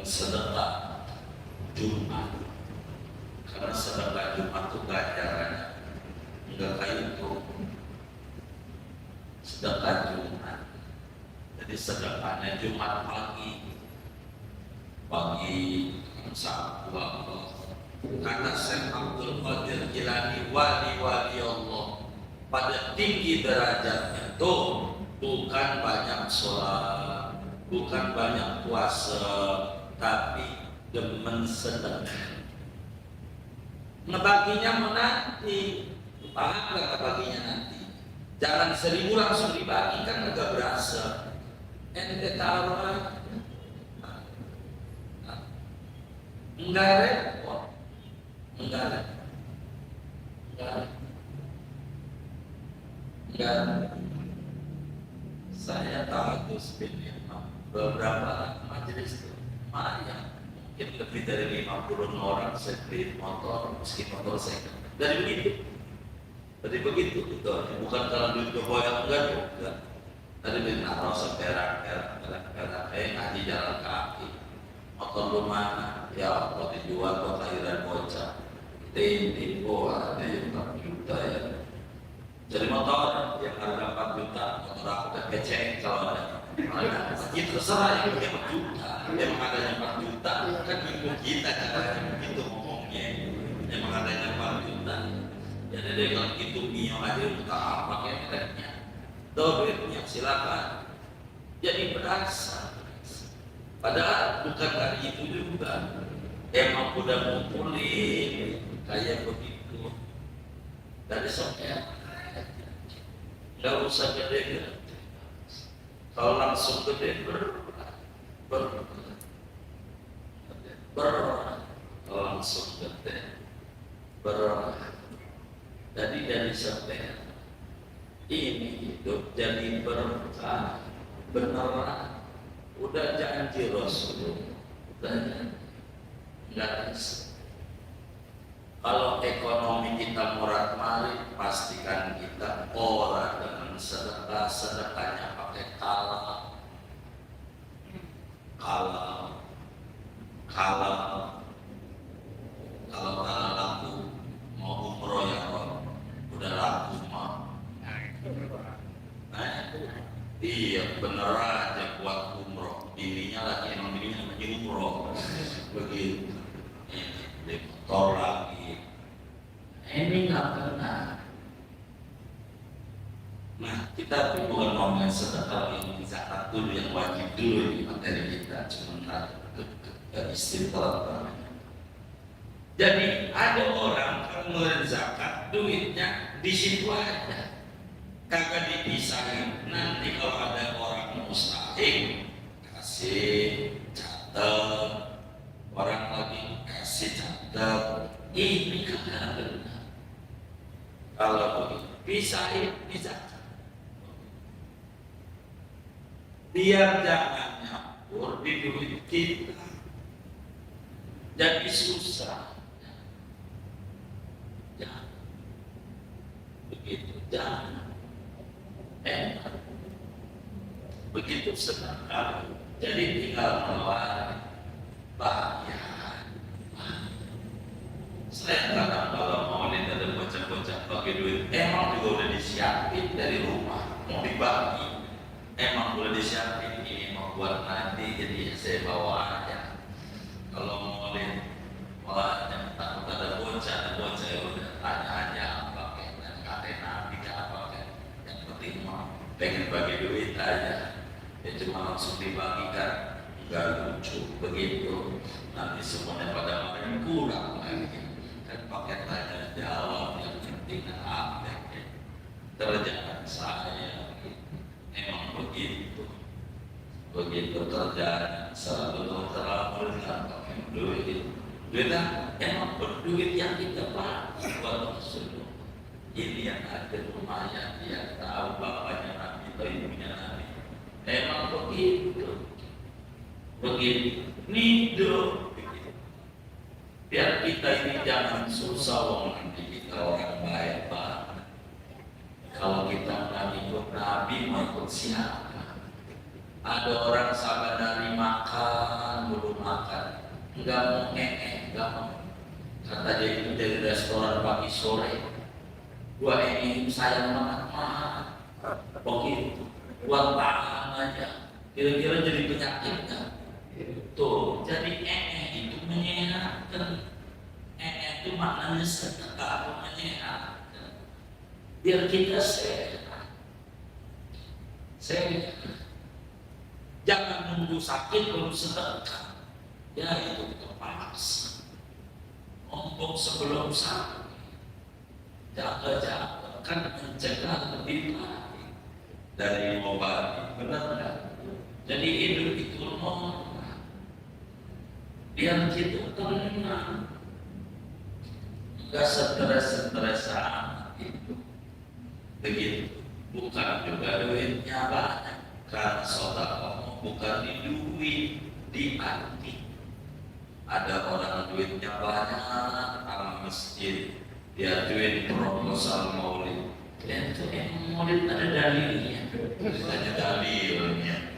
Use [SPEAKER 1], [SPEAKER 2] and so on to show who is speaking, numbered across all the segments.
[SPEAKER 1] sedekah Jumat, karena sedekah Jumat itu ganjarannya enggak kayak itu sedekah Jumat. Jadi sedekahnya Jumat pagi Sabtu Allah. Kata Syekh Abdul Qadir Jilani, wali-wali Allah pada tinggi derajatnya itu bukan banyak sholat, bukan banyak puasa, tapi demen sedekah. Ngebaginya menanti, paham gak ngebaginya nanti? Jangan 1000 langsung dibagi, kan agak berasa. Ente taruh aja. Enggak repot, enggak. Saya tahu beberapa majelis itu lumayan, mungkin lebih dari 50 orang saya beli motor, meski motor saya dari begitu itu bukan kalau duit keboyang enggak. Tadi beli naruh seperak ngaji jalan kaki. Motor lu mana? Ya Allah dijual buat lahiran bocah. Ini ada yang 4 juta ya. Jadi motor yang harga 4 juta, motor aku udah keceng kalau ada. Itu terserah yang punya 4 juta. Emang adanya 4 juta, kan bingung kita caranya begitu ngomongnya. Emang adanya 4 juta. Jadi dia kalau gitu mio aja buka apa kayak mereknya. Duitnya silakan. Jadi berasa. Padahal bukan dari itu juga. Emang udah ngumpulin kayak begitu. Dari soalnya nggak usah gede. Kalau langsung gede kalau langsung gede Jadi dari sampai ini hidup jadi berkah beneran. Udah janji Rasul, udah nggak bisa. Kalau ekonomi kita murah marit, pastikan kita orang dengan sedekahnya pakai kalau laku mau umroh ya Rob, udah laku mah. Iya bener aja buat umroh. Bininya lagi emang bininya namanya umroh. Begitu. Ini motor lagi. Ini nggak pernah. Nah kita bukan ngomongin sedekah yang zakat dulu yang wajib dulu di materi kita, cuma istighfar. Jadi ada orang kalau ngeluarin zakat duitnya di situ aja. Kagak dipisahin. Nanti kalau ada orang mustahik kasih catat, orang lagi kasih catat, ini kagak benar. Kalau begitu pisahin di zakat, biar jangan nyampur di duit kita, jadi susah. Jangan begitu, jangan. Begitu sedekah, jadi tinggal mengeluarkan bayar. Saya kadang kalau mau lihat ada bocah-bocah pakai duit, emang juga udah disiapin dari rumah mau dibagi. Emang udah disiapin ini mau buat nanti, jadi saya bawa aja. Kalau mau lihat, yang takut ada bocah ya udah tanya aja apa kayak kata nabi apa kayak. Yang penting mau pengen bagi duit aja, ya cuma langsung dibagikan, nggak lucu begitu. Nanti semuanya pada makin kurang lagi. Kan pakai tanya jawab yang penting apa? Kerjaan saya emang begitu kerjaan selalu pakai duit. Duitnya emang berduit yang kita pakai buat Rasulullah. Ini yang ada lumayan, dia tahu bapaknya Nabi atau ibunya Nabi. Emang begitu nido. Biar kita ini jangan susah, wong nanti kita orang baik banget. Kalau kita nggak ikut Nabi, mau ikut siapa? Ada orang sabar dari makan belum makan, nggak mau nggak mau. Kata dia itu dari restoran pagi sore, gua ini sayang banget mah, begitu, buat tahan aja, kira-kira jadi penyakit nggak? Tuh, jadi itu menyehatkan, itu maknanya sedekah, menyehatkan, biar kita sehat. Jangan nunggu sakit baru sedekah. Ya itu terpaksa. Ngomong sebelum sakit. Jaga-jaga kan mencegah lebih baik dari obat. Benar nggak? Jadi hidup itu normal. Biar kita tenang. Enggak stres-stres amat itu. Begitu. Bukan juga duitnya banyak, karena sedekah bukan di duit, di hati. Ada orang duitnya banyak, orang masjid dia duit proposal maulid. Itu maulid ada dalilnya, ada dalilnya.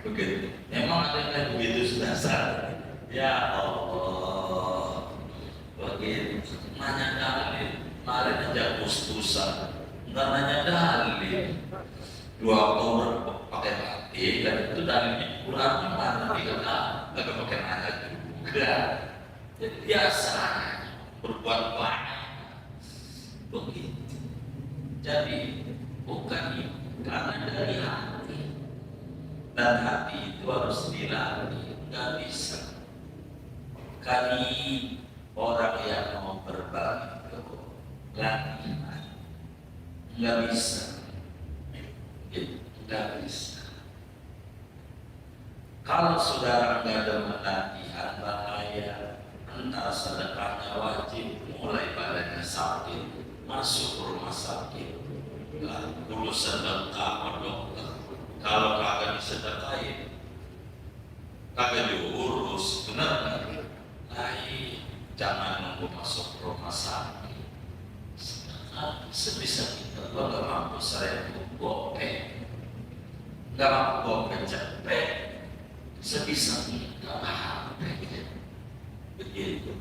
[SPEAKER 1] Begitu. Memang ada yang begitu dasar. Ya Allah, begitu. Nanya dalil, mari aja kus-kusan. Nggak nanya dalil, 2 orang pakai hati, dan itu dalilnya Quran mana tidak nggak pakai nanya juga. Jadi biasa berbuat banyak begitu. Jadi bukan karena dari hati, dan hati itu harus dilatih, nggak bisa. Kali orang yang mau berbagi latih. Nggak bisa, nggak bisa. Kalau saudara nggak ada latihan bahaya, entah sedekahnya wajib, mulai badannya sakit, masuk rumah sakit, dulu sedekah sama dokter. Kalau kagak disedekahin, kagak diurus, benar nggak? Jangan nunggu masuk rumah sakit. Sebisa kita, lo gak mampu 1000 gopek, gak mampu gopek cepet, sebisa kita begitu.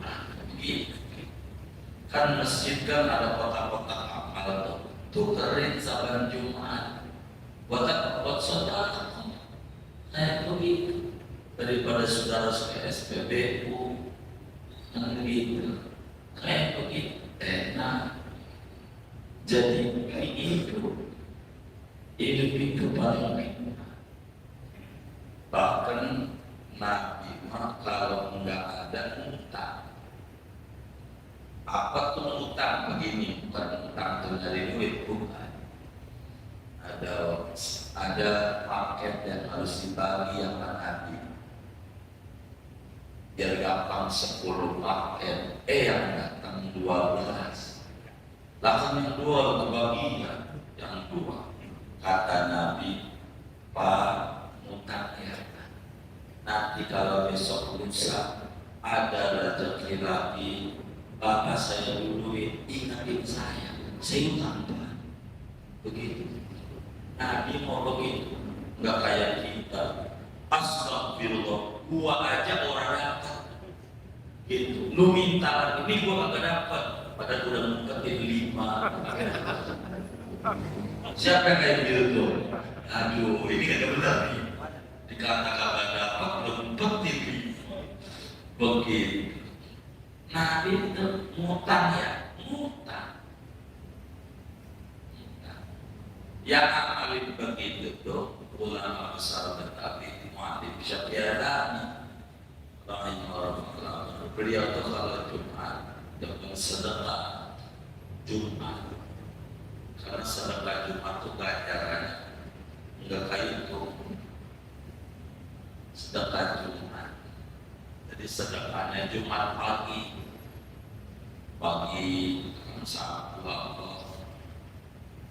[SPEAKER 1] Kan masjid kan ada kotak-kotak amal tuh keren saban Jumat, buat saudara. Kayak begitu, daripada saudara SPBU, kan gitu, kayak begitu enak. Jadi hidup itu paling enak. Bahkan Nabi kalau nggak ada utang, apa tuh utang begini, bukan utang tuh dari duit, bukan. Ada paket yang harus dibagi yang Nabi. Biar gampang 10 paket, yang datang 12. Langsung yang 2 kebagian, yang 2. Kata Nabi, Pak, utang ya. Nanti kalau besok lusa ada rezeki lagi, Bapak saya duluin, ingatin saya utang Pak. Begitu. Nabi mau begitu, nggak kayak kita. Astagfirullah, gua aja orang dapat. Gitu. Lu minta ini gua kagak dapat. Padahal udah mungkin 5. Siapa yang kayak gitu tuh? Aduh, ini kagak benar nih. Dikatakan dapat, mungkin 5. Begitu. Nabi itu ngutang ya, ngutang. Yang paling begitu tuh ulama besar tetapi Muhammad Syafi'i rahimahullah, beliau tuh kalau Jumat dengan sedekah Jumat, karena sedekah Jumat itu ganjarannya enggak kayak itu sedekah Jumat. Jadi sedekahnya Jumat pagi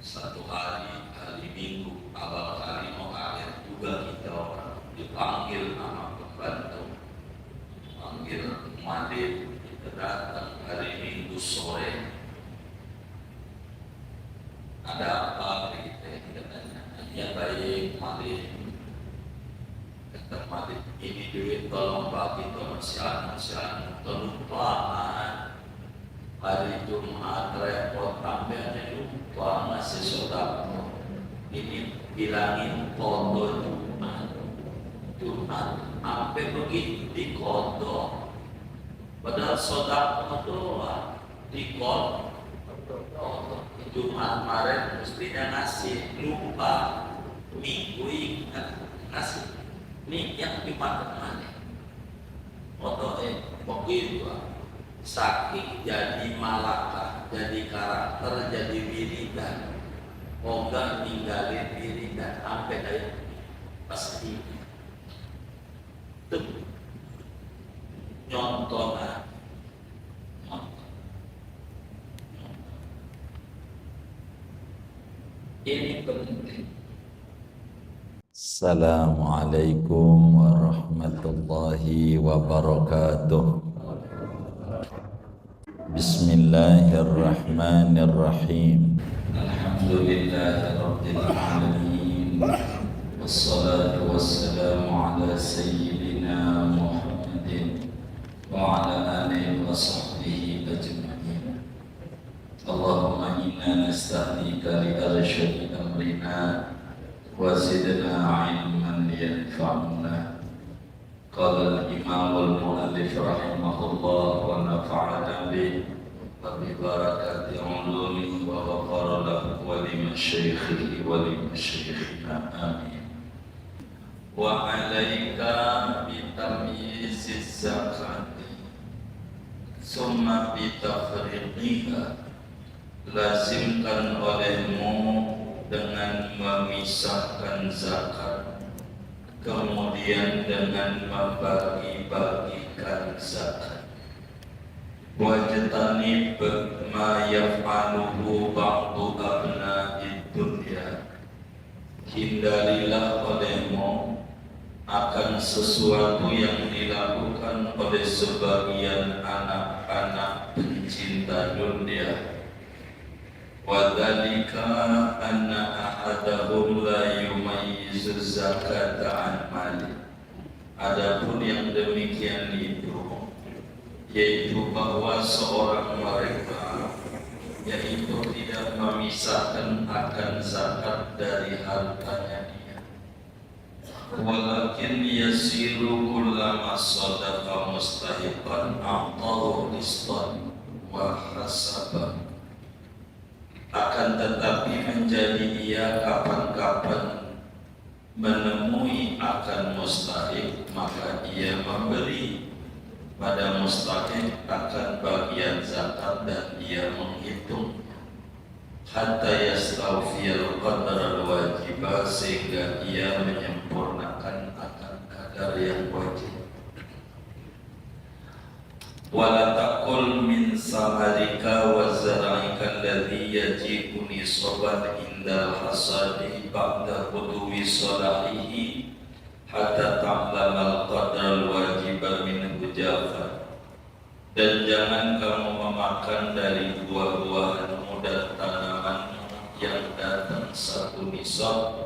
[SPEAKER 1] satu hari Minggu, awal hari mau akhir juga kita orang dipanggil nama pembantu, panggil madin, kita datang hari Minggu sore. Ada apa kita tanya? Ya baik madin, kata madin, ini duit tolong bagi tolong siaran tolong pelan hari Jumat repot tampilnya lupa ngasih sodako ini bilangin kodo Jumat sampai begitu di kodo padahal sodako doang di kodo Jumat kemarin mestinya ngasih lupa minggu ingat ngasih ini yang dimakan mana fotonya begitu saking jadi malakah jadi karakter jadi wiridan enggak ninggalin wiridan sampai kayak pasti tuh nyontonan ini penting.
[SPEAKER 2] Assalamualaikum warahmatullahi wabarakatuh. Bismillahirrahmanirrahim. Alhamdulillahirabbil alamin. Wassalatu wassalamu ala sayyidina Muhammadin wa ala alihi wa sahbihi ajma'in. Allahumma inna nasta'dika li arsyadi amrina وزدنا علما ينفعنا. قال الإمام المؤلف رحمه الله ونفعنا به وببركة علومه وغفر له ولمشايخه ولمشايخنا آمين. وعليك بتمييز الزكاة ثم بتفريقها. Lazimkan olehmu dengan memisahkan zakat, kemudian dengan membagi-bagikan zakat. Wajtanib ma yaf'aluhu ba'du abna'id dunya. Hindarilah olehmu akan sesuatu yang dilakukan oleh sebagian anak-anak pencinta dunia. Wadhalika anna ahadahum la yumayyizu zakata an mali. Adapun yang demikian itu yaitu bahwa seorang mereka yaitu tidak memisahkan akan zakat dari hartanya dia. Walakin yasiru kullama sadaqa mustahiqan a'tahu qistan wa hasabah. Akan tetapi menjadi ia kapan-kapan menemui akan mustahik, maka ia memberi pada mustahik akan bagian zakat dan ia menghitung hatta yastawfiyal qadar al-wajibah, sehingga ia menyempurnakan akan kadar yang wajib. Wala taqul min samarika wa zar'ika alladhi yaji'u nisaban indal hasadi ba'da quduwi salahihi hatta ta'lamal qadar al-wajiba min hujafah. Dan jangan kamu memakan dari buah-buahanmu dan tanaman yang datang satu nisab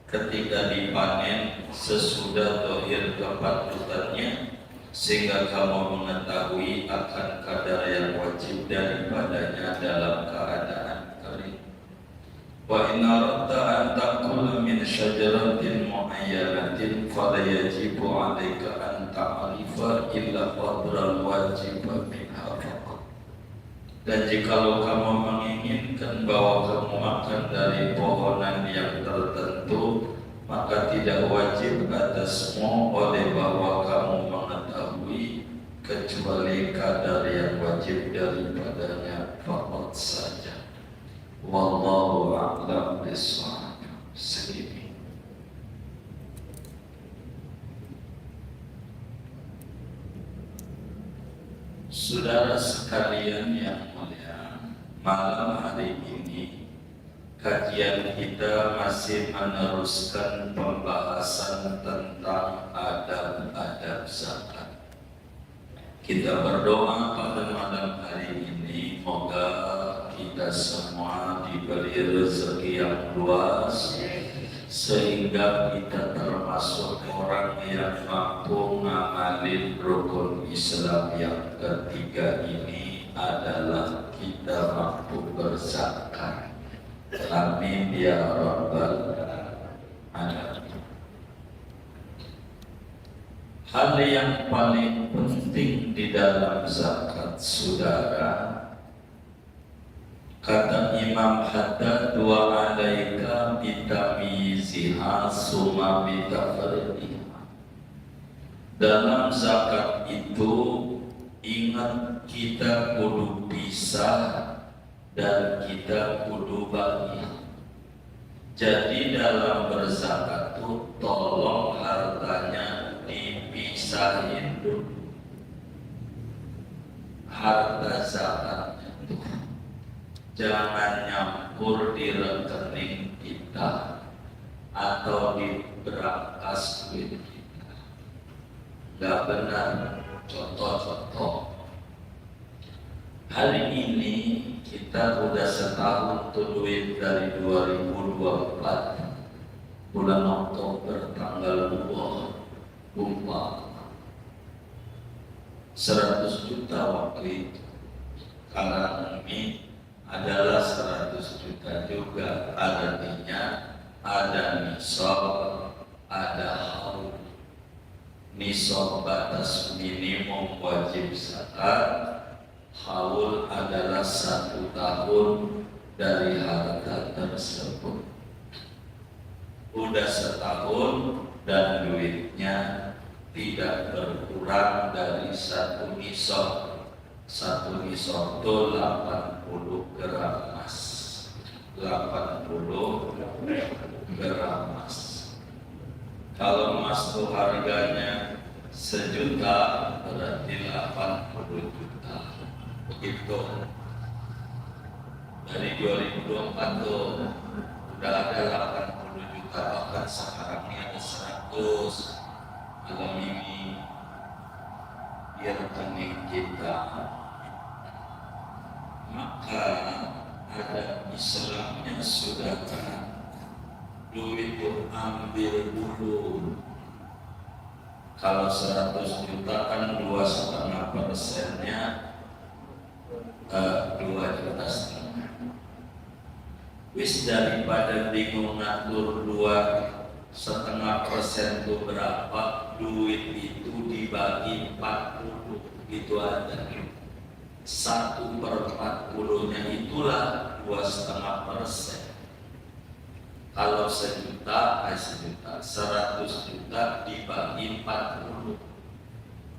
[SPEAKER 2] ketika dipanen sesudah dohir kepatutannya, sehingga kamu mengetahui akan kadar yang wajib daripadanya dalam keadaan kering. Wa inna radda an ta'kula min syajaratin muayyanatin fala yajibu 'alaika an ta'rifa illa qadral wajib minha faqat. Dan jikalau kamu menginginkan bahwa kamu makan dari pohonan yang tertentu, maka tidak wajib atasmu oleh bahwa kamu mengetahui kecuali kadar yang wajib daripadanya faqat saja. Wallahu a'lam bishawab. Segini. Saudara sekalian yang mulia, malam hari ini kajian kita masih meneruskan pembahasan tentang adab-adab zakat. Kita berdoa pada malam hari ini, moga kita semua diberi rezeki yang luas sehingga kita termasuk termasuk orang yang mampu ngamalin rukun Islam yang ketiga ini adalah kita mampu berzakat. Amin ya rabbal alamin. Hal yang paling penting di dalam zakat, saudara, kata Imam Haddad, wa alaika bitamiziha summa bitafridiha. Dalam zakat itu ingat kita kudu pisah dan kita kudu bagi. Jadi dalam berzakat itu tolong hartanya dipisahin dulu. Harta zakatnya itu jangan nyampur di rekening kita atau di berangkas duit kita. Gak benar. Contoh-contoh, hari ini kita udah setahun tuh duit dari 2024 bulan Oktober tanggal 2 100 juta waktu itu. Sekarang ini adalah 100 juta juga, artinya ada nisab, ada haul. Nisab batas minimum wajib zakat, haul adalah 1 tahun dari harta tersebut. Udah setahun dan duitnya tidak berkurang dari 1 nisab. 1 nisab itu 80 gram emas. 80 gram emas. Kalau emas itu harganya 1 juta, berarti 80 juta. Begitu. Dari 2024 tuh udah ada 80 juta, bahkan sekarang ini ada 100. Malam ini di rekening kita. Maka ada Islamnya, saudara. Duit itu ambil dulu. Kalau 100 juta kan 2,5%-nya 2,5 juta. Wis daripada bingung ngatur 2,5% itu berapa, duit itu dibagi 40, gitu aja. 1/40-nya itulah 2,5%. Kalau 1 juta, 100 juta dibagi 40,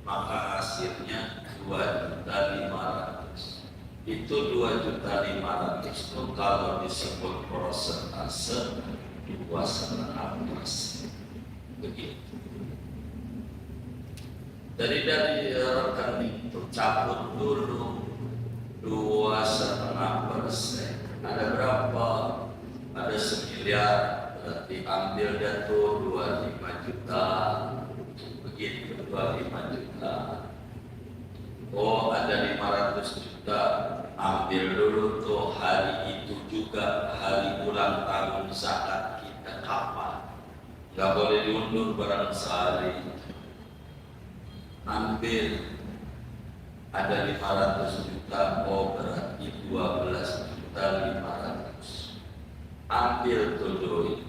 [SPEAKER 2] maka hasilnya 2.500.000. Itu 2.500.000 itu kalau disebut persentase 2,5%. Begitu. Dari rekening itu cabut dulu 2,5%. Ada berapa? Ada 1 miliar, berarti ambil dah tuh 25 juta. Begitu, 25 juta. Oh, ada 500 juta, ambil dulu tuh hari itu juga, hari ulang tahun zakat kita kapan? Gak boleh diundur barang sehari. Ambil, ada 500 juta, oh berarti 12.500.000. Ambil tuh duit.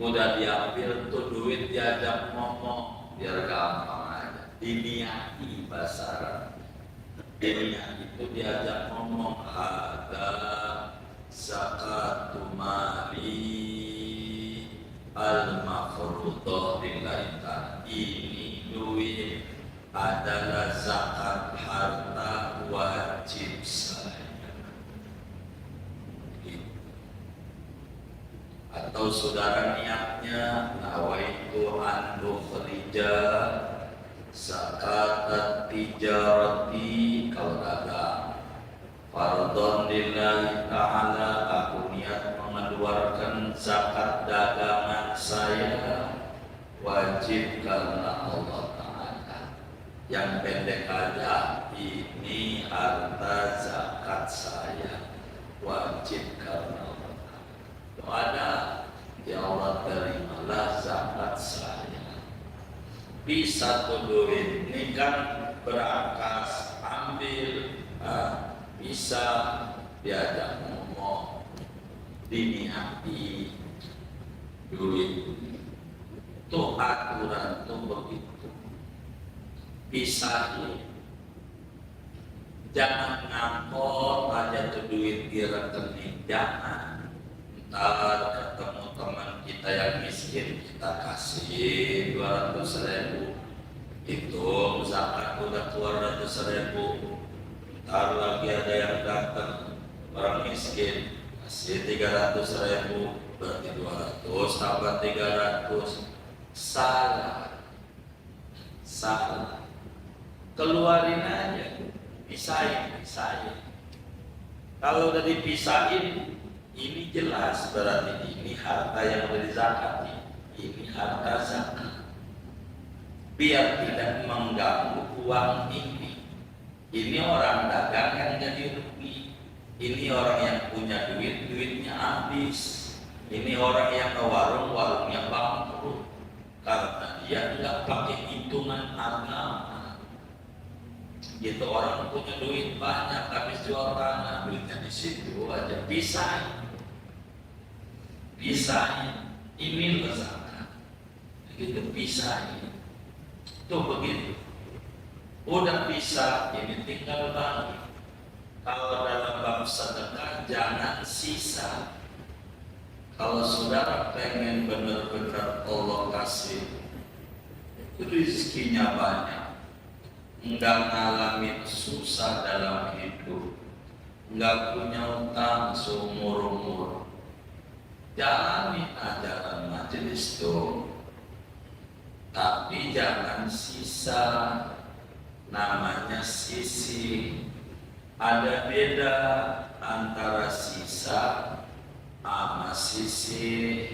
[SPEAKER 2] Mudah diambil tuh duit, diajak ngomong biar gampang aja. Diniati bahasa Arab. Diniati itu diajak ngomong, ada zakatu mali al-mafruḍah lillahi ta'ala. Ini duit adalah zakat harta wajib saya. Atau saudara niatnya nawaitu an nukhrija zakat tijarati, kalau dagang fardhon lillahi ta'ala, aku niat mengeluarkan zakat dagangan saya, wajib karena Allah Ta'ala. Yang pendek aja, ini harta zakat saya, wajib karena Allah. Ada
[SPEAKER 1] ya Allah terimalah zakat saya. Bisa tuh duit ini kan berangkas ambil, bisa diajak ngomong, diniati duit. Tuh aturan tuh begitu. Pisahin. Jangan ngangkot aja tuh duit di rekening, jangan. Ntar ketemu teman kita yang miskin, kita kasih 200.000. Itu zakat udah keluar 200.000. Ntar lagi ada yang datang orang miskin, kasih 300.000, berarti 200 tambah 300. Salah. Keluarin aja, pisahin. Kalau udah dipisahin, ini jelas berarti ini harta yang udah dizakati, ini harta zakat. Biar tidak mengganggu uang ini. Ini orang dagang yang jadi rugi. Ini orang yang punya duit, duitnya habis. Ini orang yang ke warung, warungnya bangkrut. Karena dia nggak pakai hitungan agama. Gitu, orang punya duit banyak, habis jual tanah, duitnya di situ aja. Pisahin. Ini zakat. Gitu, pisahin. Tuh begitu. Udah pisah, ini tinggal bagi. Kalau dalam bab sedekah jangan sisa. Kalau saudara pengen benar-benar Allah kasih rezekinya banyak, enggak ngalamin susah dalam hidup, enggak punya utang seumur-umur, jalani ajaran majelis itu. Tapi jangan sisa, namanya sisi. Ada beda antara sisa sama sisi.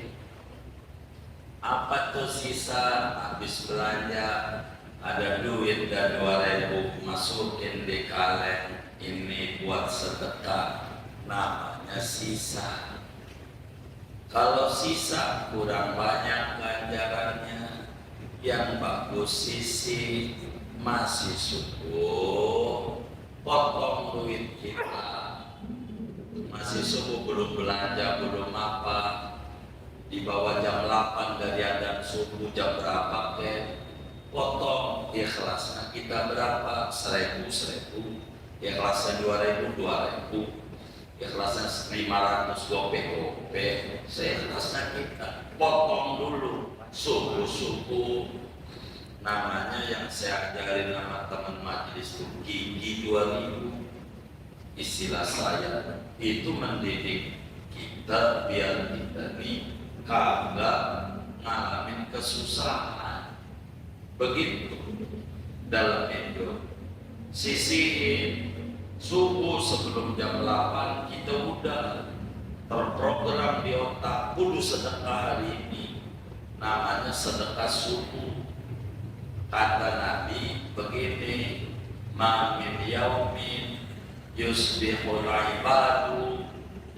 [SPEAKER 1] Apa tuh sisa? Habis belanja, ada duit dan 2.000 masukin di kaleng, ini buat sedekah, namanya sisa. Kalau sisa kurang banyak ganjarannya, yang bagus sisi, masih subuh, potong duit kita. Masih subuh, belum belanja, belum apa, di bawah jam 8 dari adzan subuh, jam berapa ke, potong. Ikhlasnya kita berapa? 1.000, ikhlasnya 2.000, ikhlasnya 500 gope, seikhlasnya kita potong dulu subuh. Namanya yang saya ajarin sama teman majelis itu gigi 2.000. Istilah saya itu mendidik kita biar kita nih kagak ngalamin kesusahan. Begitu dalam hidup. Sisihin subuh sebelum jam 8 kita udah terprogram di otak, kudu sedekah hari ini. Namanya sedekah subuh. Kata Nabi begini, ma min yaumin yusbihul ibadu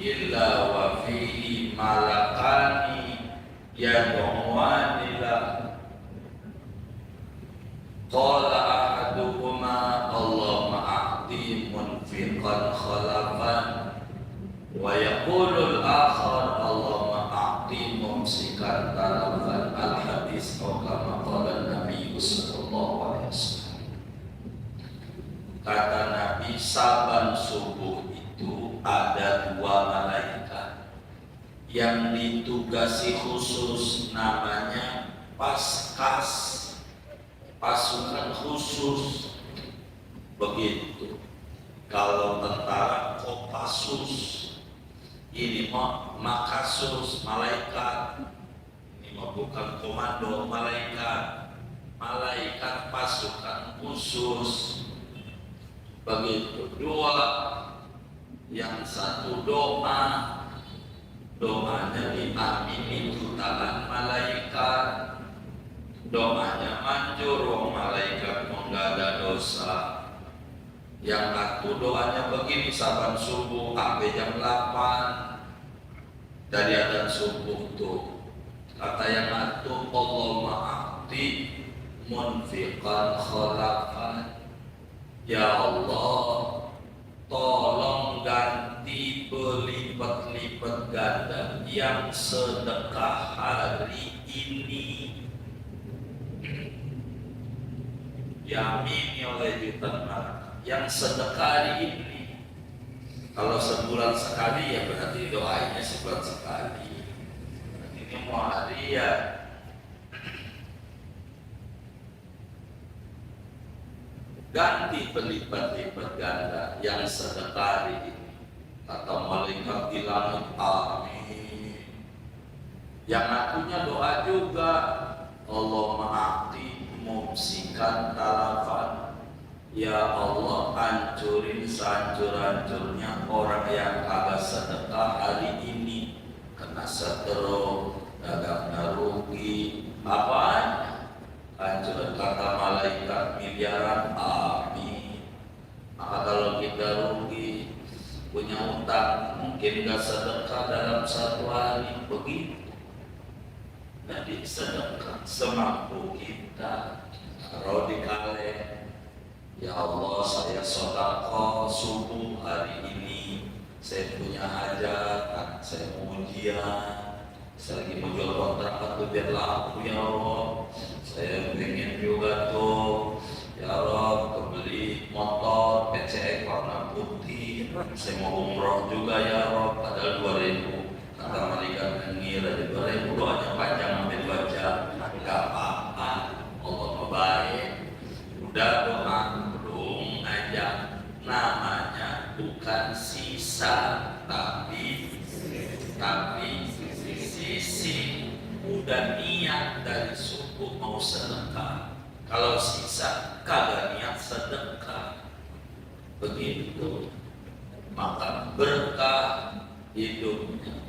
[SPEAKER 1] illa wa fihi malakani yad'uani la qala ahaduhuma Allahumma a'ti munfiqan khalafan wa yaqulul akhar Allahumma a'ti mumsikan talafan. Al-hadis kama qala Nabi sallallahu alaihi wasallam. Kata Nabi, saban subuh itu ada 2 malaikat yang ditugasi khusus, namanya paskas, pasukan khusus. Begitu. Kalau tentara Kopassus, ini Makasus, malaikat. Ini bukan komando, malaikat pasukan khusus. Begitu. 2, yang satu doanya diamini tangan malaikat, doanya manjur, wong malaikat nggak ada dosa. Yang satu doanya begini, saban subuh sampai jam 8 dari adzan subuh tuh
[SPEAKER 2] Kata yang atuh Allah ma'ati munfiqan khalafan. Ya Allah, tolong ganti berlipat-lipat ganda yang sedekah hari ini. Yamini oleh jutaan yang sedekah hari ini. Kalau sebulan sekali ya berarti doanya sebulan sekali. Ini mau harian. Ganti berlipat-lipat ganda yang sedekah hari ini. Kata malaikat di langit, amin. Yang akunya doa juga, Allah ma'ati mumsikan talafan. Ya Allah, hancurin sehancur-hancurnya orang yang kagak sedekah hari ini. Kena stroke, dagangnya rugi, apanya? Hancur. Kata malaikat miliaran, amin. Maka kalau kita rugi, punya utang, mungkin gak sedekah dalam satu hari, begitu. Jadi sedekah semampu kita. Taruh di kaleng. Ya Allah, saya sedekah subuh hari ini. Saya punya hajat, anak saya mau ujian. Saya lagi mau jual kontrakan tuh biar laku ya Allah. Saya pengen juga tuh, ya Allah, kebeli motor PCX warna putih. Saya mau umroh juga ya Allah, padahal 2000. Kata malaikat mengira di 2000 doanya panjang sampai 2 jam. Gak apa-apa, Allah baik. Udah doa belum aja, namanya bukan sisa tapi sisi. Udah niat dari suku mau sedekah, kalau sisa kagak niat sedekah, begitu maka berkah hidupnya.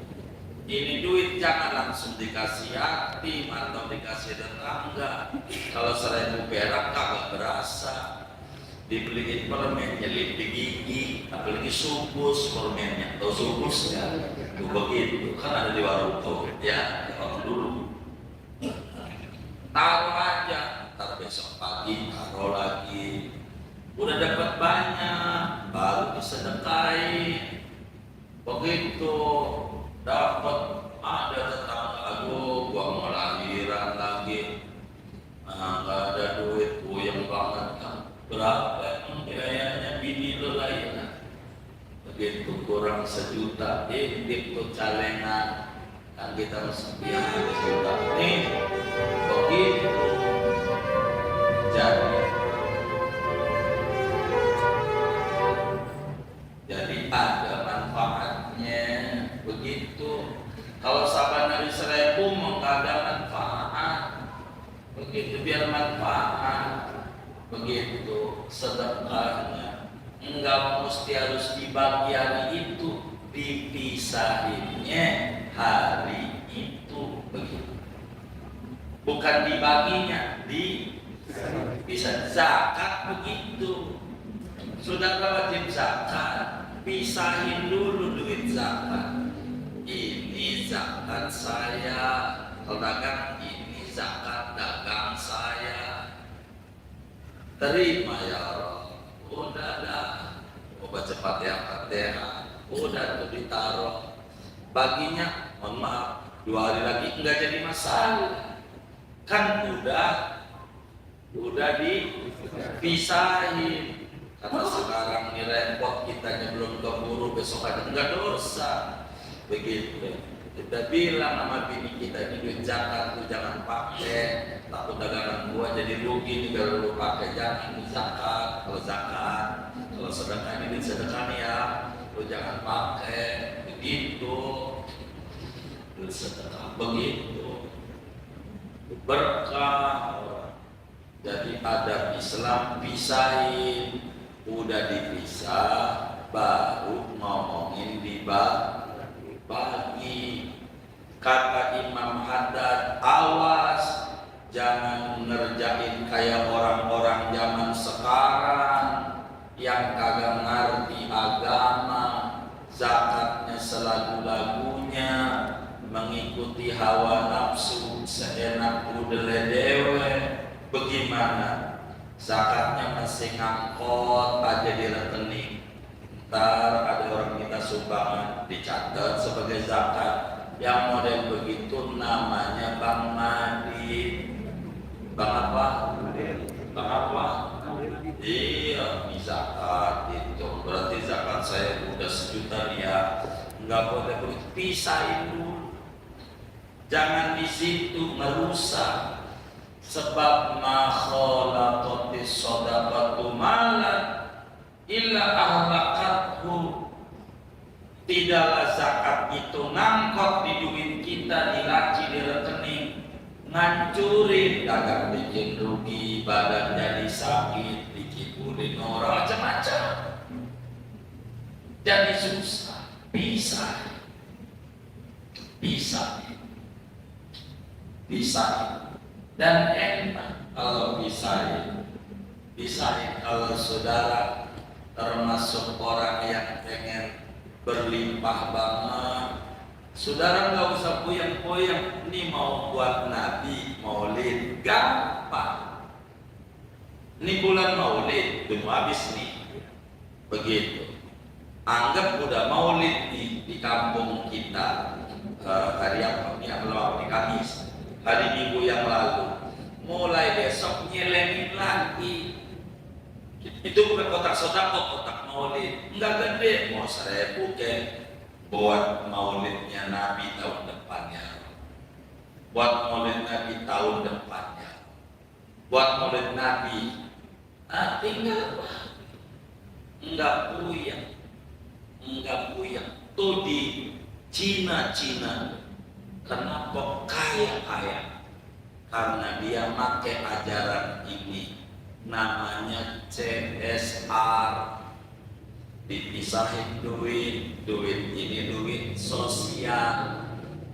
[SPEAKER 2] Ini duit jangan langsung dikasih yatim atau dikasih tetangga. Kalau 1000 perak kagak berasa. Dibeliin permen nyelip di gigi, apalagi subus permennya. Tahu subus ya? Tuh begitu, kan ada di warung tuh ya, orang dulu. Taruh aja, ntar besok pagi taruh lagi. Udah dapat banyak, baru disedekain. Begitu dapat, ada tetangga, aduh gua mau lahiran lagi, nggak ada duit, puyeng banget kan. Berapa emang biayanya bini lo lahiran? Begitu kurang 1 juta, tuh calengan, kan kita harus biaya 1 juta nih. Begitu jadi ada manfaatnya. Begitu kalau saban dari 1000 mau ada manfaat, begitu biar manfaat. Begitu sedekahnya enggak mesti harus dibagi hari itu, dipisahinnya hari itu. Begitu, bukan dibaginya, bisa zakat. Begitu sudah wajib zakat, pisahin dulu duit zakat. Ini zakat saya, kalau dagang ini zakat dagang saya. Terima ya Allah. Udah dah, baca Fatihah, udah tuh ditaruh. Baginya, mohon maaf, 2 hari lagi enggak jadi masalah. Kan udah dipisahin. Karena sekarang ini repot, kitanya belum keburu, besok ada enggak dosa. Begitu. Kita bilang sama bini kita, ini duit zakat tuh jangan pakai, takut dagangan gua jadi rugi nih kalau lu pakai. Jangan zakat. Kalau zakat, kalau sedekah ini sedekah nih ya, lu jangan pakai. Begitu lu sedekah, begitu berkah. Jadi ada Islam pisahin, udah dipisah baru ngomongin dibagi. Kata Imam Haddad, awas jangan ngerjain kayak orang-orang zaman sekarang yang kagak ngerti agama, zakatnya selagu-lagunya, mengikuti nuruti hawa nafsu seenak udele dewe. Bagaimana? Zakatnya masih ngangkot aja di rekening. Ntar ada orang minta sumbangan dicatat sebagai zakat. Yang model begitu namanya Bang Madi. Bang apa? Bang apa? Iya, ini zakat itu. Berarti zakat saya udah 1 juta ya. Nggak boleh begitu. Pisahin dulu. Jangan di situ merusak. Sebab ma khalaqatis shadaqatu malan illa ahlakathu. Tidaklah zakat itu ngangkot di duit kita, dilaci di rekening, ngancurin, dagang bikin rugi, badan jadi sakit, dikibulin orang macam-macam, jadi susah. Bisa dan enak kalau pisahin. Kalau saudara termasuk orang yang pengen berlimpah banget, saudara nggak usah puyeng-puyeng. Ini mau buat Nabi Maulid, gampang. Ini bulan Maulid, udah mau habis nih. Begitu. Anggap udah Maulid di kampung kita. Hari apa? Ini hari Kamis. Hari Minggu yang lalu, mulai besok nyelengin lagi. Itu bukan kotak sodako, kotak maulid. Enggak gede, mau 1.000 kan. Buat maulidnya Nabi tahun depannya. Buat maulid Nabi tahun depannya. Buat maulid Nabi. Tinggal enggak puyeng. Tuh di Cina. Kenapa kaya? Karena dia pakai ajaran ini, namanya CSR. Dipisahin duit ini duit sosial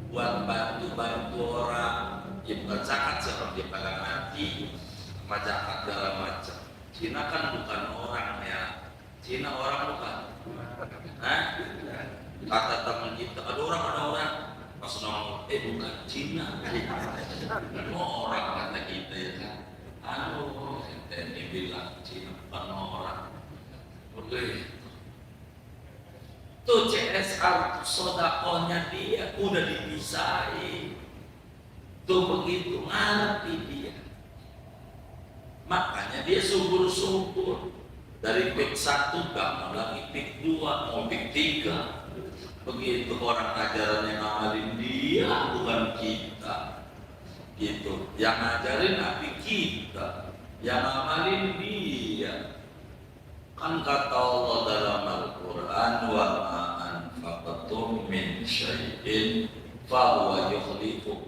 [SPEAKER 2] buat bantu orang. Ya bukan zakat seperti pada mati, sama zakat dalam macam. Cina kan bukan orang ya. Cina orang bukan. Kata teman kita, ada orang. Pas nongol, bukan Cina. Orang kata kita ya kan. Ini bilang Cina bukan orang. Oke. Tuh CSR sodakohnya dia udah dipisahin. Tuh begitu ngerti dia. Makanya dia subur-subur. Dari pik 1 gak mau lagi pik 2, mau pik 3. Begitu orang ajaran yang ngamalin dia, bukan kita. Gitu. Yang ngajarin Nabi kita, yang ngamalin dia. Kan kata Allah dalam Al-Quran, wa ma anfaqtum min syai'in fahuwa yukhlifu.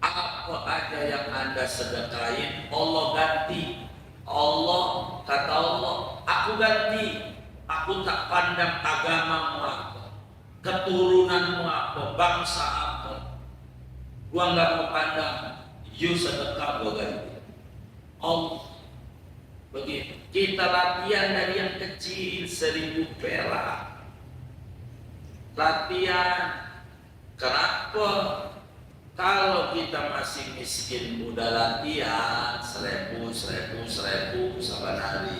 [SPEAKER 2] Apa aja yang Anda sedekahin, Allah ganti. Allah, kata Allah, aku ganti. Aku tak pandang agamamu apa, keturunanmu apa, bangsa apa. Gua nggak mau pandang. You sedekah gua ganti. Allah. Begitu. Kita latihan dari yang kecil, 1.000 perak. Latihan. Kenapa? Kalau kita masih miskin, udah latihan 1.000 saban hari.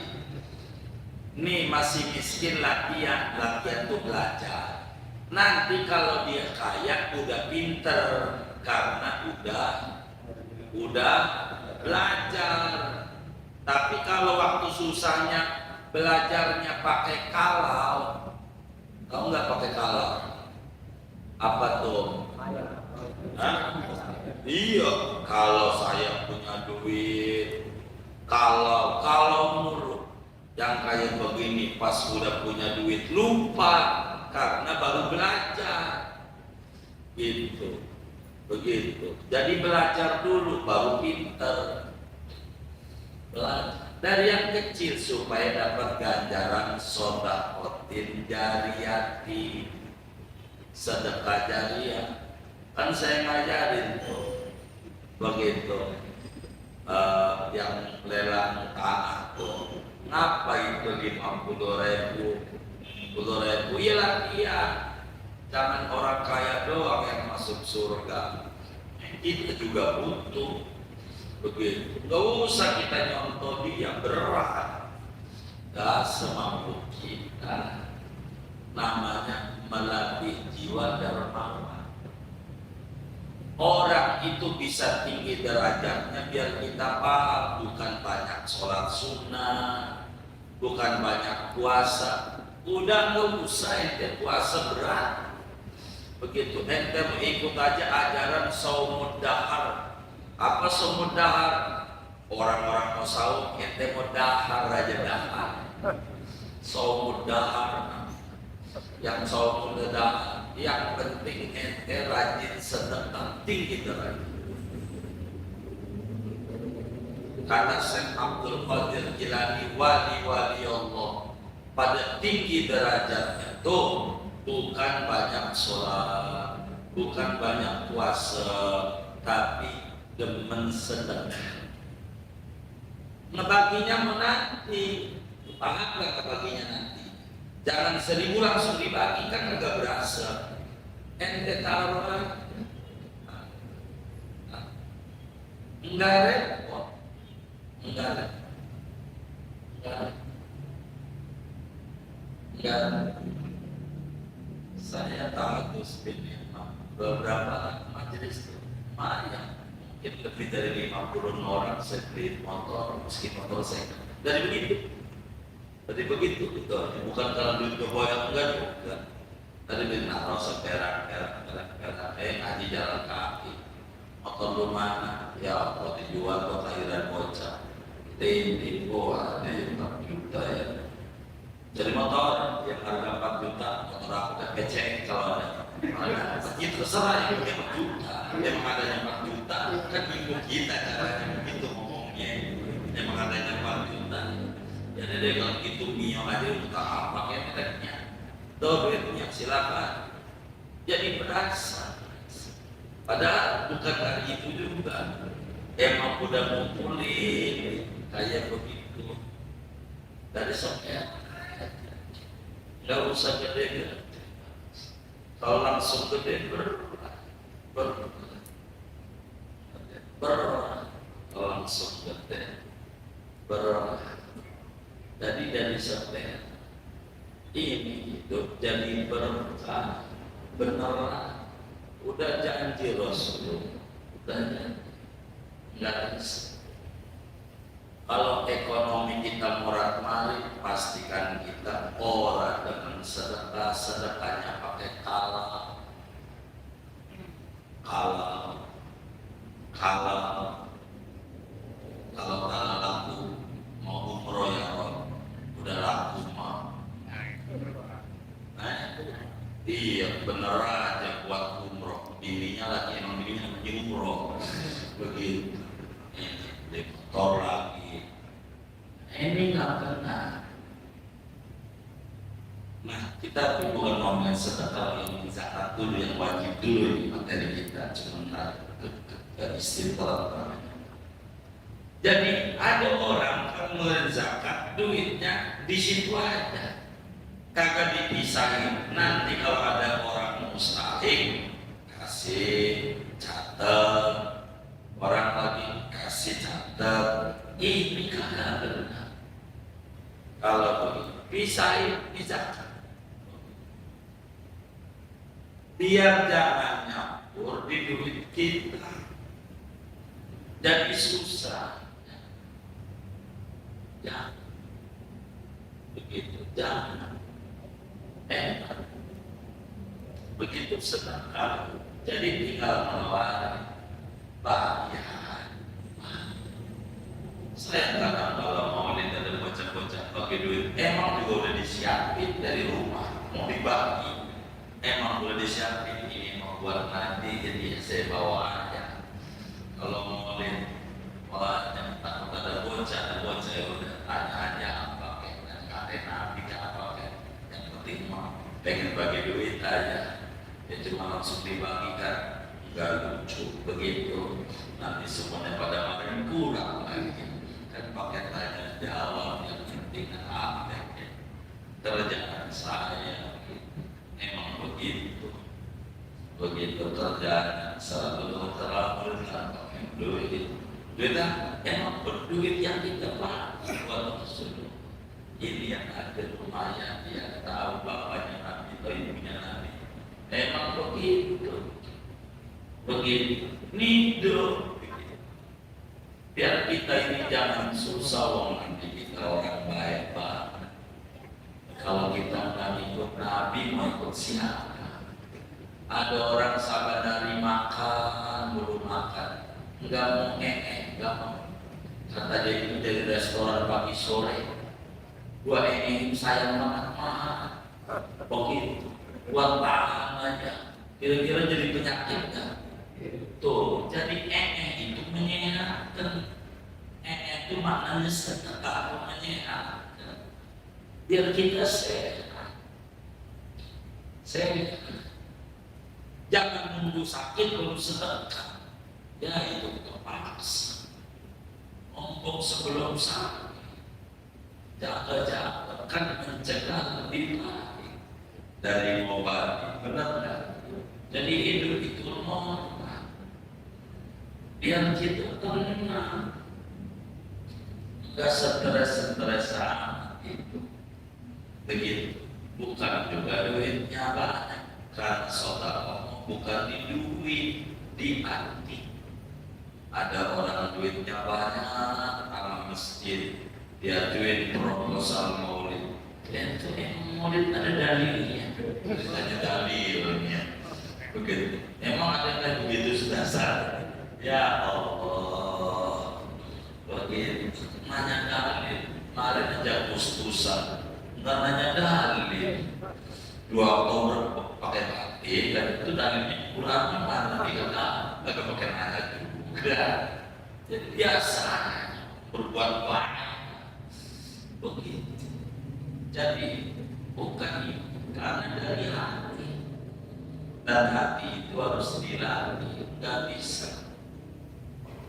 [SPEAKER 2] Nih masih miskin latihan tuh belajar. Nanti kalau dia kaya udah pinter karena udah belajar. Tapi kalau waktu susahnya belajarnya pakai kalau, kamu nggak pakai kalau, apa tuh? Iya, kalau saya punya duit, kalau mulu. Yang kayak begini pas udah punya duit lupa karena baru belajar. Gitu. Begitu. Jadi belajar dulu baru pinter. Belajar dari yang kecil supaya dapat ganjaran sodakotin jariyati, sedekah jariyah. Kan saya ngajarin tuh begitu. Yang lelang tanah tuh, ngapa itu 50.000 ya latihan. Jangan orang kaya doang yang masuk surga.
[SPEAKER 1] kita juga butuh. Begitu, nggak usah kita nyontoh dia, berat, nggak semampu kita. Namanya melatih jiwa dermawan. Orang itu bisa tinggi derajatnya biar kita paham, bukan banyak sholat sunnah, bukan banyak puasa. Udah nggak usah ente puasa berat. Begitu ente mau ikut aja ajaran saumud dahar. Apa saumud dahar? Orang-orang mau saum, ente mau dahar aja dahar. Saumud dahar. Yang saumud dahar, yang penting ente rajin sedekah tinggi derajat. Kata Syekh Abdul Qadir Jilani, wali-wali Allah pada tinggi derajatnya tuh bukan banyak sholat, bukan banyak puasa, tapi demen sedekah. Ngebaginya menanti, paham gak kebaginya nanti? Jangan 1000 langsung dibagi, kan agak berasa. Ente taruh aja. Enggak repot, enggak repot. Saya tahu sebenarnya beberapa majelis yang mungkin lebih dari 50 orang sekali motor, meski motor saya dari begitu itu bukan karena duit keboyang enggak dari benar seperak ngaji jalan kaki motor lu mana ya kalau dijual ke kelahiran bocah ini ada yang 4 juta ya. Jadi motor yang harga 4 juta, motor aku udah keceng kalau ada. Itu terserah yang punya 4 juta, emang adanya 4 juta, kan bingung kita caranya begitu ngomongnya. Emang adanya 4 juta, jadi dia kalau gitu mio aja untuk apa ya mereknya, duitnya silakan. Jadi berasa, padahal bukan dari itu juga, emang udah ngumpulin kayak begitu dari sopnya. Gak usah gede, kalau langsung gede berat, kalau langsung gede berat. Jadi dari setelah ini hidup jadi berkah beneran. Udah janji Rasul, udah janji, nggak bisa. Kalau ekonomi kita murah marik, pastikan kita orang dengan sedekahnya pakai kalau laku mau umroh ya Rob, udah laku mah. Iya bener aja buat umroh, bininya lagi emang bininya umroh begitu. Ini motor lagi, ini nggak kena. Nah kita bukan ngomongin sedekah yang zakat dulu yang wajib dulu di materi kita, cuma ke istiqlal. Jadi ada orang pengeluaran zakat duitnya di situ aja, kagak dipisahin. Nanti kalau ada orang mustahik kasih catat, orang lagi kasih catat, ini kagak benar. Kalau begitu pisahin di zakat, biar jangan nyampur di duit kita, jadi susah. Jangan begitu, jangan enak begitu sedekah. Jadi tinggal mengeluarkan bagian. Saya kadang kalau mau lihat ada bocah-bocah pakai duit, emang juga udah disiapin dari rumah mau dibagi, emang udah disiapin ini mau buat nanti, jadi saya bawa aja. Kalau mau lihat, wah yang takut ada bocah ya udah tanya aja apa kayak katen nabi apa kayak, yang penting mah pengen bagi duit aja, ya cuma langsung dibagikan, nggak lucu begitu. Nanti semuanya pada makan kurang lagi. Kan pakai tanya jawab yang penting apa kerjaan saya emang begitu kerjaan salah satu terlalu pakai duit. Duitnya emang berduit yang kita pakai buat tersebut. Ini yang ada rumahnya, dia tahu bapaknya Nabi atau ibunya Nabi. Emang begitu, begitu. Nido. Biar kita ini jangan susah, wong nanti kita orang baik Pak. Kalau kita nggak ikut Nabi, mau ikut siapa? Ada orang sabanari makan, belum makan, nggak mau nggak mau. Kata dia itu dari restoran pagi sore, gua ini sayang banget mah, begitu. Buat tahan aja, kira-kira jadi penyakit kan? Tuh, jadi itu menyehatkan. Itu maknanya sedekah, menyehatkan. Biar kita sehat. Jangan nunggu sakit baru sedekah. Ya itu terpaksa. Ngomong sebelum sakit. Jaga-jaga kan mencegah lebih baik dari obat. Benar nggak? Jadi hidup itu normal. Biar kita tenang. Enggak stres amat itu. Begitu. Bukan juga duitnya banyak. Karena saudara bukan di duit, di hati. Ada orang duitnya banyak, sama masjid, dia duit proposal maulid. Dan itu maulid ada dalilnya, ada dalilnya. Begitu. Emang ada yang begitu dasar? Ya Allah, begitu. Nanya dalil, kemarin aja pustusan, nggak nanya dalil. 2 Oktober pakai batik, dan itu dalilnya kurang mana dikata, nggak pakai nanya juga. Jadi biasa berbuat banyak, begitu. Jadi bukan itu, karena dari hati. Dan hati itu harus dilatih, nggak bisa.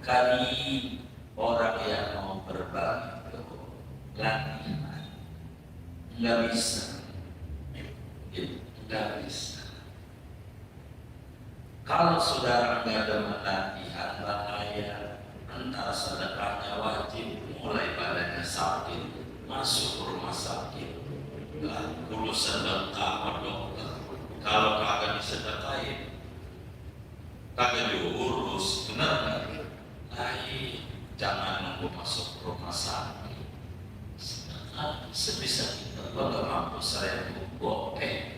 [SPEAKER 1] Kali orang yang mau berbagi itu latihan, nggak bisa, nggak bisa. Kalau saudara nggak ada latihan, bahaya. Entah sedekahnya wajib, mulai badannya sakit, masuk rumah sakit, kudu sedekah ke dokter. Kalau kagak disedekahin, kagak diurus, benar nggak? Lain, jangan nunggu masuk rumah sakit. Sebisa kita, kalau nggak mampu saya gopek,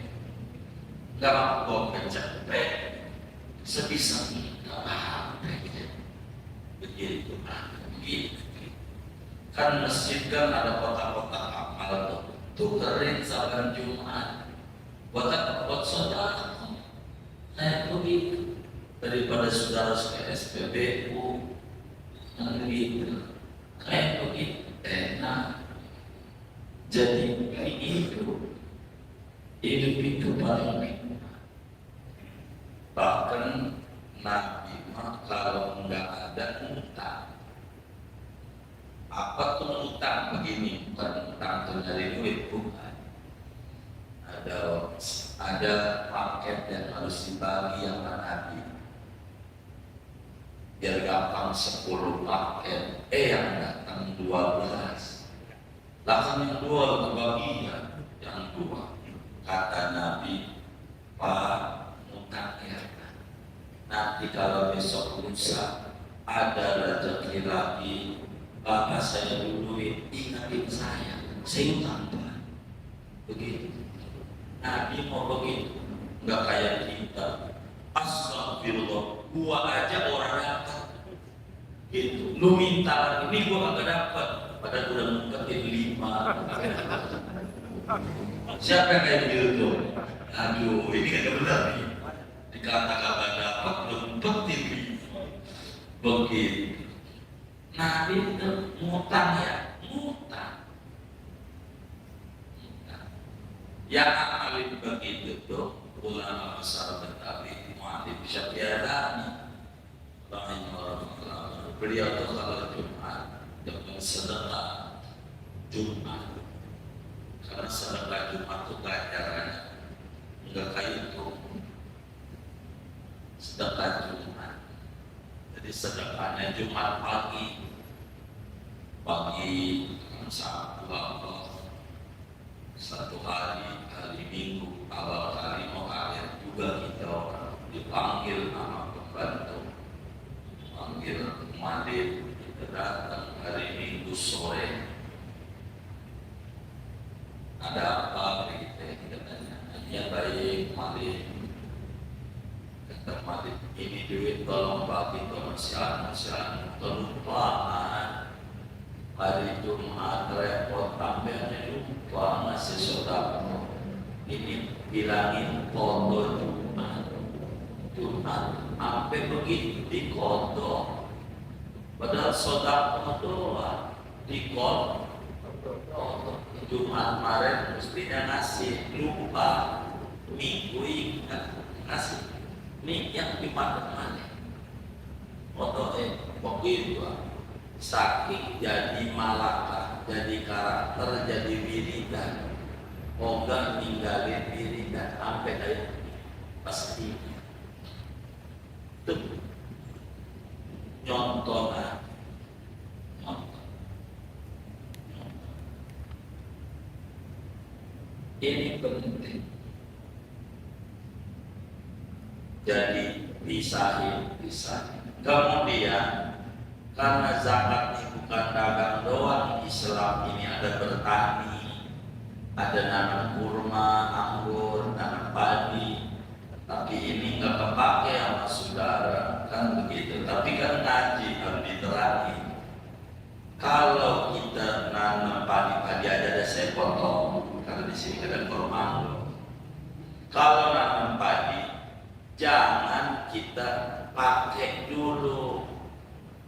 [SPEAKER 1] nggak mampu gopek cepet, sebisa kita begitu, begitu. Kan masjid kan ada kotak-kotak amal tukerin saban Jumat. Buat saudara, nah begitu. Daripada saudara ke SPBU, begitu, kayak begitu, enak. Jadi hidup itu paling nikmat. Bahkan Nabi kalau nggak ada utang, apa tuh utang begini? Bukan utang tuh dari duit, bukan. Ada paket yang harus dibagi yang Nabi. Biar gampang 10 paket, yang datang 12. Langsung yang 2 kebagian, yang 2. Kata Nabi, Pak, utang ya. Nanti kalau besok lusa ada rezeki lagi, Bapak saya duluin, ingatin saya utang Pak. Begitu. Nabi mau begitu, nggak kayak kita. Astagfirullah, gua aja orang dapat. Gitu. Lu minta ini gua nggak dapat, padahal udah ngumpetin 5. Siapa yang kayak gitu? Aduh, ini kagak benar nih. Dikata kagak dapat, ngumpetin 5. Begitu. Nabi itu ngutang ya, ngutang. Yang amalin begitu tuh ulama besar Betawi, Muhammad Syafi'ani, rahimahullah. Beliau tuh kalau Jumat dengan sedekah Jumat, karena sedekah Jumat tuh ganjarannya nggak kayak itu. sedekah Jumat. Jadi sedekahnya Jumat pagi, Sabtu apa, satu hari, hari Minggu, awal hari mau akhir juga kita orang dipanggil nama pembantu, panggil madin, kita datang hari Minggu sore. Ada apa kita tanya, ya baik madin. Madin, ini duit tolong bagi ke masyarakat, kelupaan hari Jumat repot tampilnya lupa ngasih sodako. Ini bilangin foto Jumat sampai begitu dikodok, padahal sodako doang dikodok. Jumat kemarin mestinya ngasih, lupa minggu ingat ngasih. Ini yang dimana-mana foto begitu saking jadi malakah, jadi karakter, jadi wiridan, moga ninggalin wiridan sampai kayak pasti itu nyontonan ini penting. Jadi pisahin. Kemudian karena zakat ini bukan dagang doang, Islam ini ada bertani, ada nanam kurma, anggur, nanam padi. Tapi ini nggak kepake sama saudara, kan begitu. Tapi kan ngaji harus diterangin. Kalau kita nanam padi aja saya potong, karena di sini ada kurma. Kalau nanam padi jangan kita pakai dulu.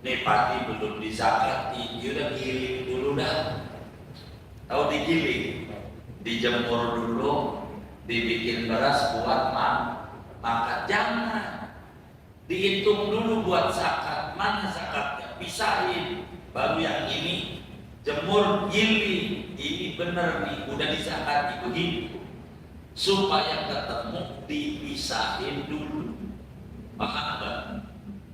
[SPEAKER 1] Nih padi belum dizakati, udah giling dulu dah. Tahu digiling, dijemur dulu, dibikin beras buat makan. Jangan dihitung dulu buat zakat. Mana zakatnya? Pisahin. Baru yang ini jemur, giling. Ini bener nih, udah dizakati begitu. Supaya ketemu dipisahin dulu. Paham nggak?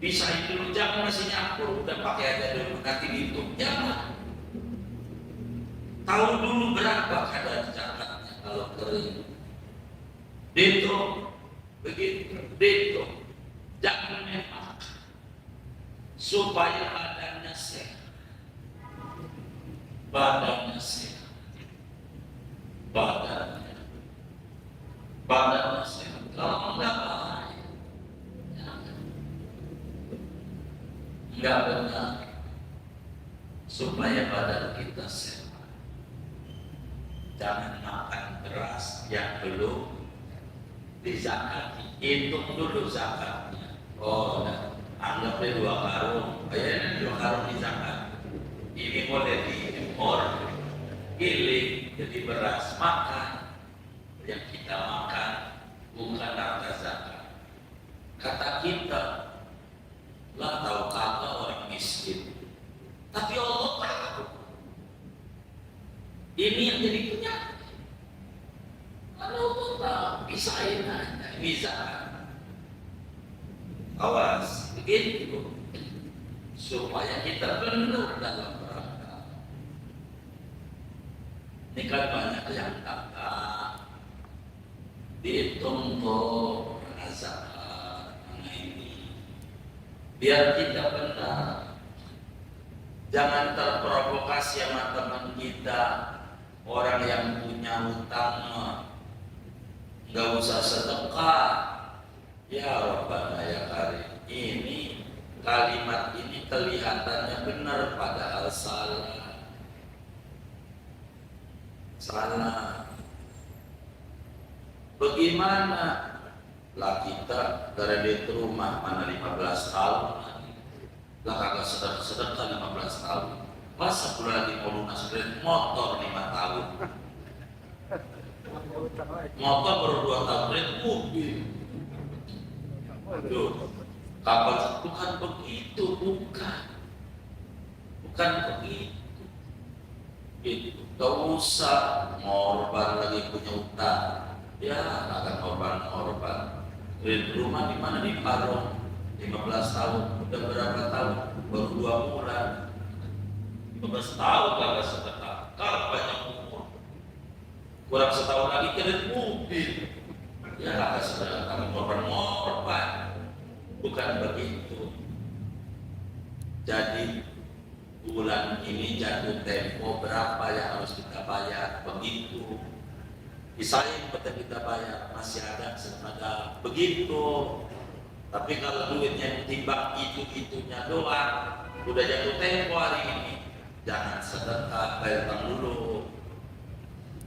[SPEAKER 1] Pisahin dulu, jangan masih nyampur, udah pakai aja dulu nanti dihitung. Jangan. Tahu dulu berapa kadar zakatnya kalau kering. Dihitung, begitu, dihitung. Jangan memang supaya badannya sehat. Badannya sehat. Badannya sehat. Kalau enggak bahaya. Enggak benar. Supaya badan kita sehat. Jangan makan beras yang belum dizakati. Hitung dulu zakatnya. Oh, anggapnya 2 karung. Kayaknya 2 karung dizakat. Ini boleh diimpor, giling jadi beras, makan. Yang kita makan bukan harta zakat. Kata kita, lah tahu kagak orang miskin. Tapi Allah tahu. Ini yang jadi penyakit. Kalau Allah tahu, pisahin aja, bisa. Awas, begitu. Supaya kita benar dalam beragama. Ini kan banyak yang kata dihitung tuh zakat ini. Biar kita benar. Jangan terprovokasi sama teman kita. Orang yang punya hutang nggak usah sedekah. Ya Rabbana ya Karim. Ini kalimat ini kelihatannya benar padahal salah. Bagaimana lah kita dari rumah mana 15 tahun lah kagak sedekah 15 tahun. Masa pula lagi mau lunas kredit motor 5 tahun. Motor baru 2 tahun kredit mobil. Aduh, kapal bukan begitu, bukan begitu. Itu gak usah ngorban lagi punya utang. Ya, akan ngorban. Kredit rumah di mana? Di Parung, 15 tahun. Udah berapa tahun? Baru 2 bulan. 15 tahun kagak sedekah. Kalau banyak umur, kurang setahun lagi kredit mobil. Ya kagak sedekah, ngorban-ngorban. Bukan begitu. Jadi bulan ini jatuh tempo berapa yang harus kita bayar, begitu. Misalnya kita bayar masih ada sepada begitu. Tapi kalau duitnya timbang itu-itunya doang, udah jatuh tempo hari ini, jangan sedekah, bayar utang dulu.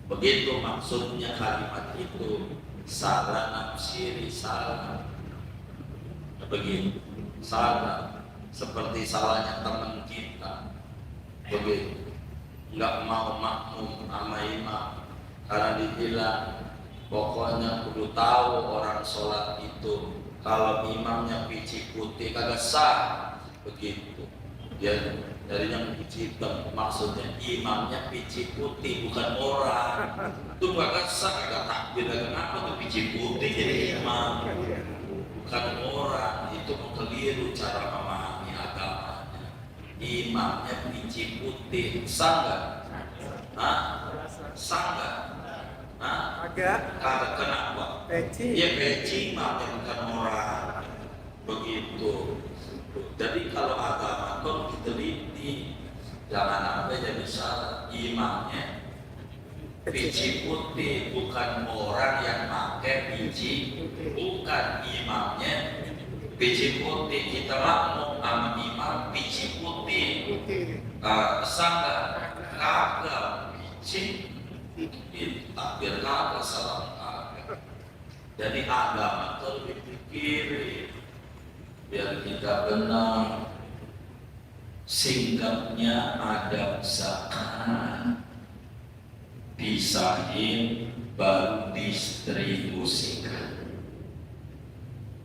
[SPEAKER 1] Begitu maksudnya kalimat itu. Salah nafsiri, salah. Begitu, salah. Seperti salahnya teman kita, begitu, nggak mau makmum sama imam karena dibilang pokoknya kudu tahu orang sholat itu kalau imamnya pici putih kagak sah, begitu. Dia dari yang pici hitam, maksudnya imamnya pici putih bukan orang, itu kagak sah, kagak takbir, kagak apa tuh pici putih jadi imam, bukan orang. Itu keliru cara memahami agamanya. Imamnya pici putih, sah nggak? Hah? Sah nggak? Hah?
[SPEAKER 3] Agak.
[SPEAKER 1] Kenapa?
[SPEAKER 3] Peci.
[SPEAKER 1] Ya peci imamnya bukan orang. Begitu. Jadi kalau agama kok diteliti, jangan sampai jadi salah. Imamnya pici putih, bukan orang yang pakai pici, bukan imamnya pici putih. Kita makmum sama imam pici putih, sangka kagak pici, takbir kagak, salam kagak. Jadi agama itu lebih dipikirin biar kita benar. Singkatnya adab zakat, pisahin baru distribusikan.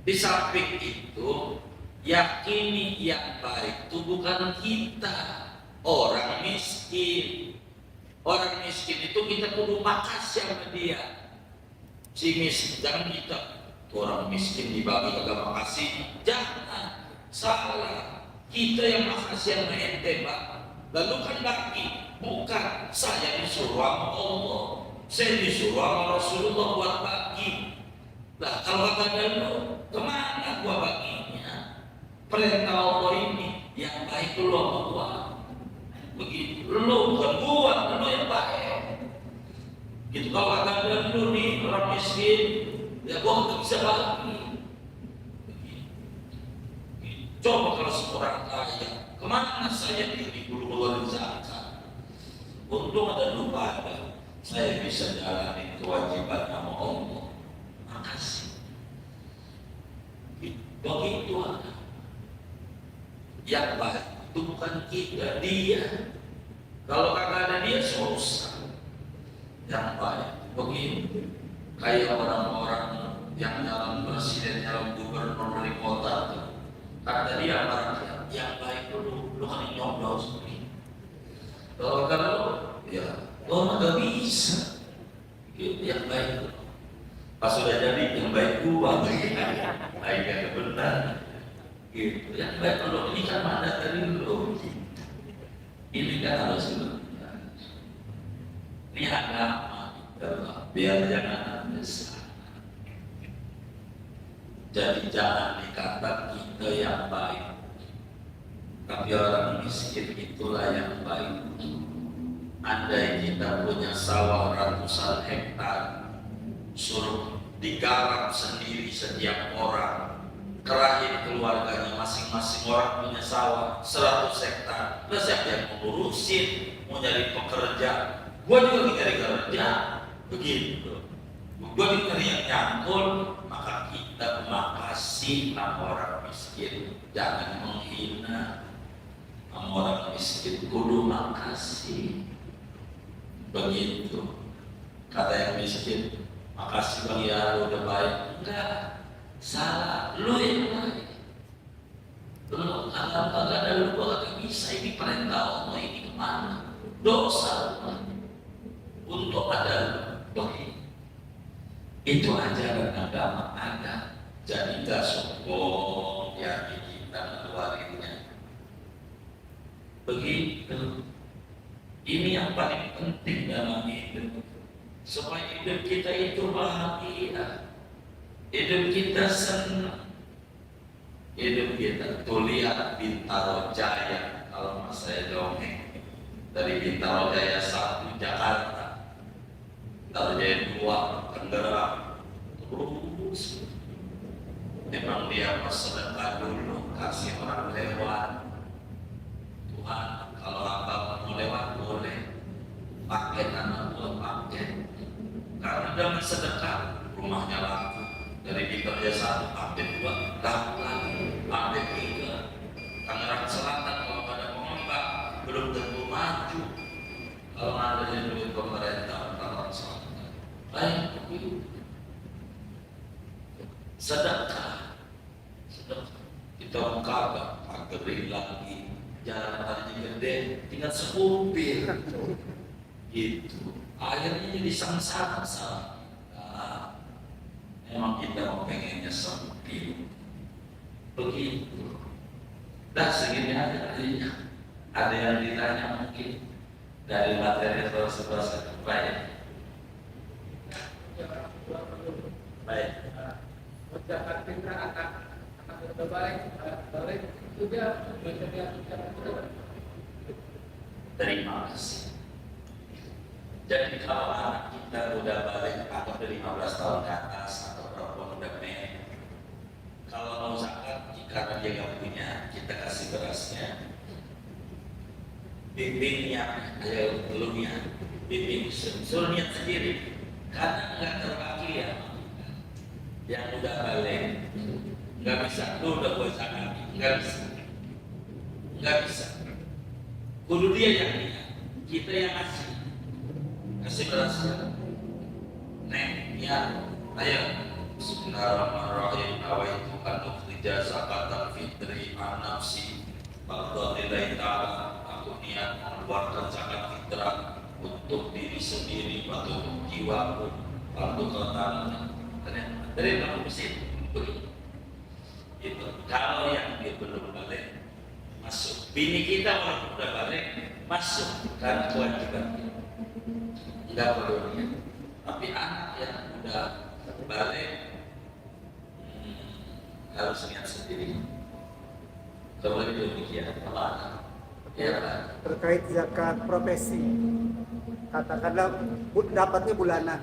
[SPEAKER 1] Di samping itu, yakini yang baik itu bukan kita, orang miskin. Orang miskin itu kita kudu makasih sama dia. Si miskin, jangan kita, orang miskin dibagi kagak makasih, jangan, salah. Kita yang makasih sama ente, Pak. Lalu kan bagi, bukan saya disuruh sama Allah, saya disuruh sama Rasulullah buat bagi. Nah kalau kata lu, kemana gua baginya? Perintah Allah ini yang baik lu sama gua. Begitu, lu bukan gua, lu yang baik. Gitu kalau kata lu nih orang miskin, ya gua nggak bisa bagi. Coba kalau seorang kaya, kemana saya dulu keluarin zakat? Untung ada lu pada, saya bisa jalani kewajiban sama Allah. Makasih. Begitu ada. Yang baik itu bukan kita, dia. Kalau kagak ada dia susah. Yang baik begitu. Kayak orang-orang yang calon presiden, calon gubernur dari kota tuh. Kata dia orang yang baik dulu, lu kan nyoblos. Kalau ya, lo nggak bisa. Gitu, yang baik dulu. Pas sudah jadi yang baik gua, baiknya benar. Gitu, yang baik dulu ini kan mandat dari lu. Ini kan harus lu. Ini agama, biar jangan besar. Jadi jangan dikata kita yang baik, tapi orang miskin itulah yang baik. Andai kita punya sawah ratusan hektar, suruh digarap sendiri setiap orang, kerahin keluarganya masing-masing orang punya sawah 100 hektar. Nah siapa yang mengurusin, mau nyari pekerja? Gua juga nyari kerja, begitu. Gua nyari yang nyangkul, maka kita makasih sama orang miskin, jangan menghina sama orang miskin, kudu makasih. Begitu. Kata yang miskin, makasih bang ya udah baik. Enggak, salah, lu yang baik. Lu kagak ada lu gak bisa, ini perintah Allah, ini kemana? Dosa untuk ada lu. Itu ajaran agama ada.
[SPEAKER 2] Jadi gak sombong ya kita ngeluarinnya. Begitu. Ini yang paling penting dalam hidup. Supaya hidup kita itu bahagia, hidup kita senang, hidup kita. Tuh lihat Bintaro Jaya, kalau mas saya dongeng dari Bintaro Jaya 1 Jakarta, Bintaro Jaya 2 Tangerang, terus memang dia bersedekah dulu, kasih orang lewat. Tuhan, kalau apa mau lewat boleh, pakai tanah buat pakai. Karena dengan sedekah rumahnya laku. Dari Bintaro 1 update 2 laku lagi, update 3. Tangerang Selatan kalau pada pengembang belum tentu maju. Kalau ada duit pemerintah Tangerang Selatan, lain begitu. Sedekah, kita mengkagak pagerin lagi. Jalan tadinya gede, tinggal sekupir gitu. Akhirnya jadi samsara sama kita. Emang kita mau pengennya sempit begitu. Dah segini aja tadinya. Ada yang ditanya mungkin dari materi terus baik. Baik.
[SPEAKER 3] Ucapan pintar anak berbalik juga
[SPEAKER 2] Terima kasih. Jadi kalau anak kita udah balik atau dari 15 tahun ke atas atau perempuan udah menikah, kalau mau zakat, karena dia nggak punya, kita kasih berasnya, bimbingnya, ayo belumnya, bimbing suruh niat sendiri, karena nggak terbagi ya. Yang udah balik, nggak bisa, lu udah buat zakat, nggak bisa. Kudu dia yang niat, kita yang kasih berasnya. Neng, ya, ayo. Bismillahirrahmanirrahim. Nawaitu an ukhrija zakatan fitri an nafsi fardhalillahi ta'ala. Aku niat mengeluarkan zakat fitrah untuk diri sendiri, untuk jiwaku, untuk tanah. Dari kamu mesin begitu. Itu kalau yang dia belum balik masuk. Bini kita walaupun udah balik masuk karena kewajiban kita. Enggak perlu niat. Tapi anak yang udah balik harus niat sendiri. Coba demikian apa? Ya Pak.
[SPEAKER 4] Terkait zakat profesi, katakanlah dapatnya bulanan.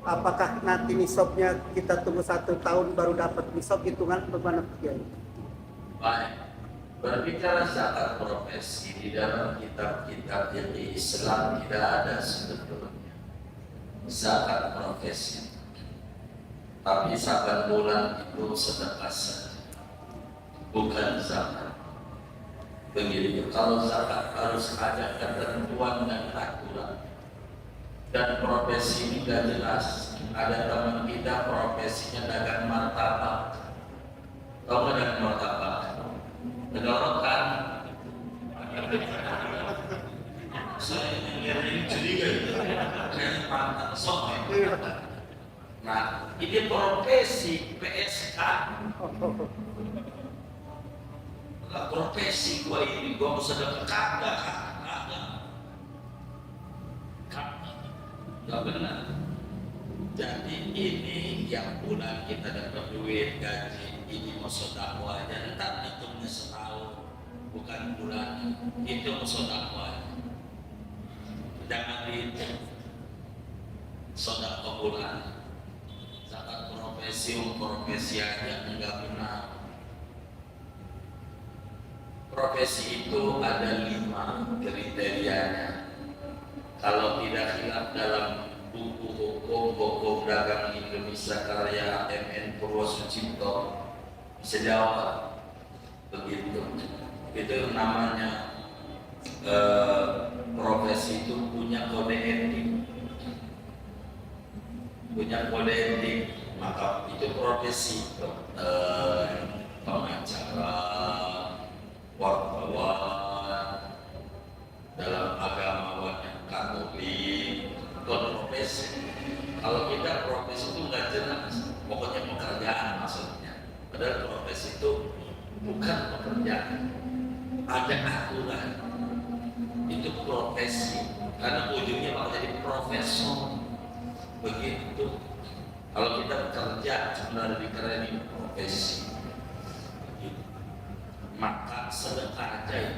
[SPEAKER 4] Apakah nanti nisabnya kita tunggu 1 tahun baru dapat nisab, hitungan bagaimana Kiai?
[SPEAKER 2] Baik. Berbicara zakat profesi di dalam kitab-kitab yang di Islam tidak ada sebetulnya zakat profesi. Tapi saban bulan itu sedekah saja, bukan zakat. Begitu. Kalau zakat harus ada ketentuan dan aturan. Dan profesi ini gak jelas. Ada teman kita profesinya dagang martabak. Tahu nggak dagang martabak? Tenggorokan. Saya ini curiga itu. Kayaknya pantat sok. Nah, ini profesi PSK. Lah profesi gua ini, gua mau sedekah kagak. Gak benar. Jadi ini yang bulan kita dapat duit gaji, ini mau sedekah aja, entar hitungnya setahun, bukan bulan. Itu mau sedekah aja. Jangan dihitung sedekah bulan. Zakat profesi aja enggak benar. Profesi itu ada 5 kriterianya. Kalau tidak hilaf dalam buku hukum dagang Indonesia karya M.N. Purwosucipto bisa jawab begitu. Itu namanya profesi itu punya kode etik, maka itu profesi. Dokter, pengacara, wartawan, dalam agama yang Katolik, profesi. Kalau kita profesi itu nggak jelas, pokoknya pekerjaan maksudnya.
[SPEAKER 1] Padahal profesi itu bukan pekerjaan, ada aturan. Itu profesi, karena ujungnya bakal jadi profesor. Begitu. Kalau kita bekerja sebenarnya dikerjain profesi. Begitu. Maka sedekah aja ya.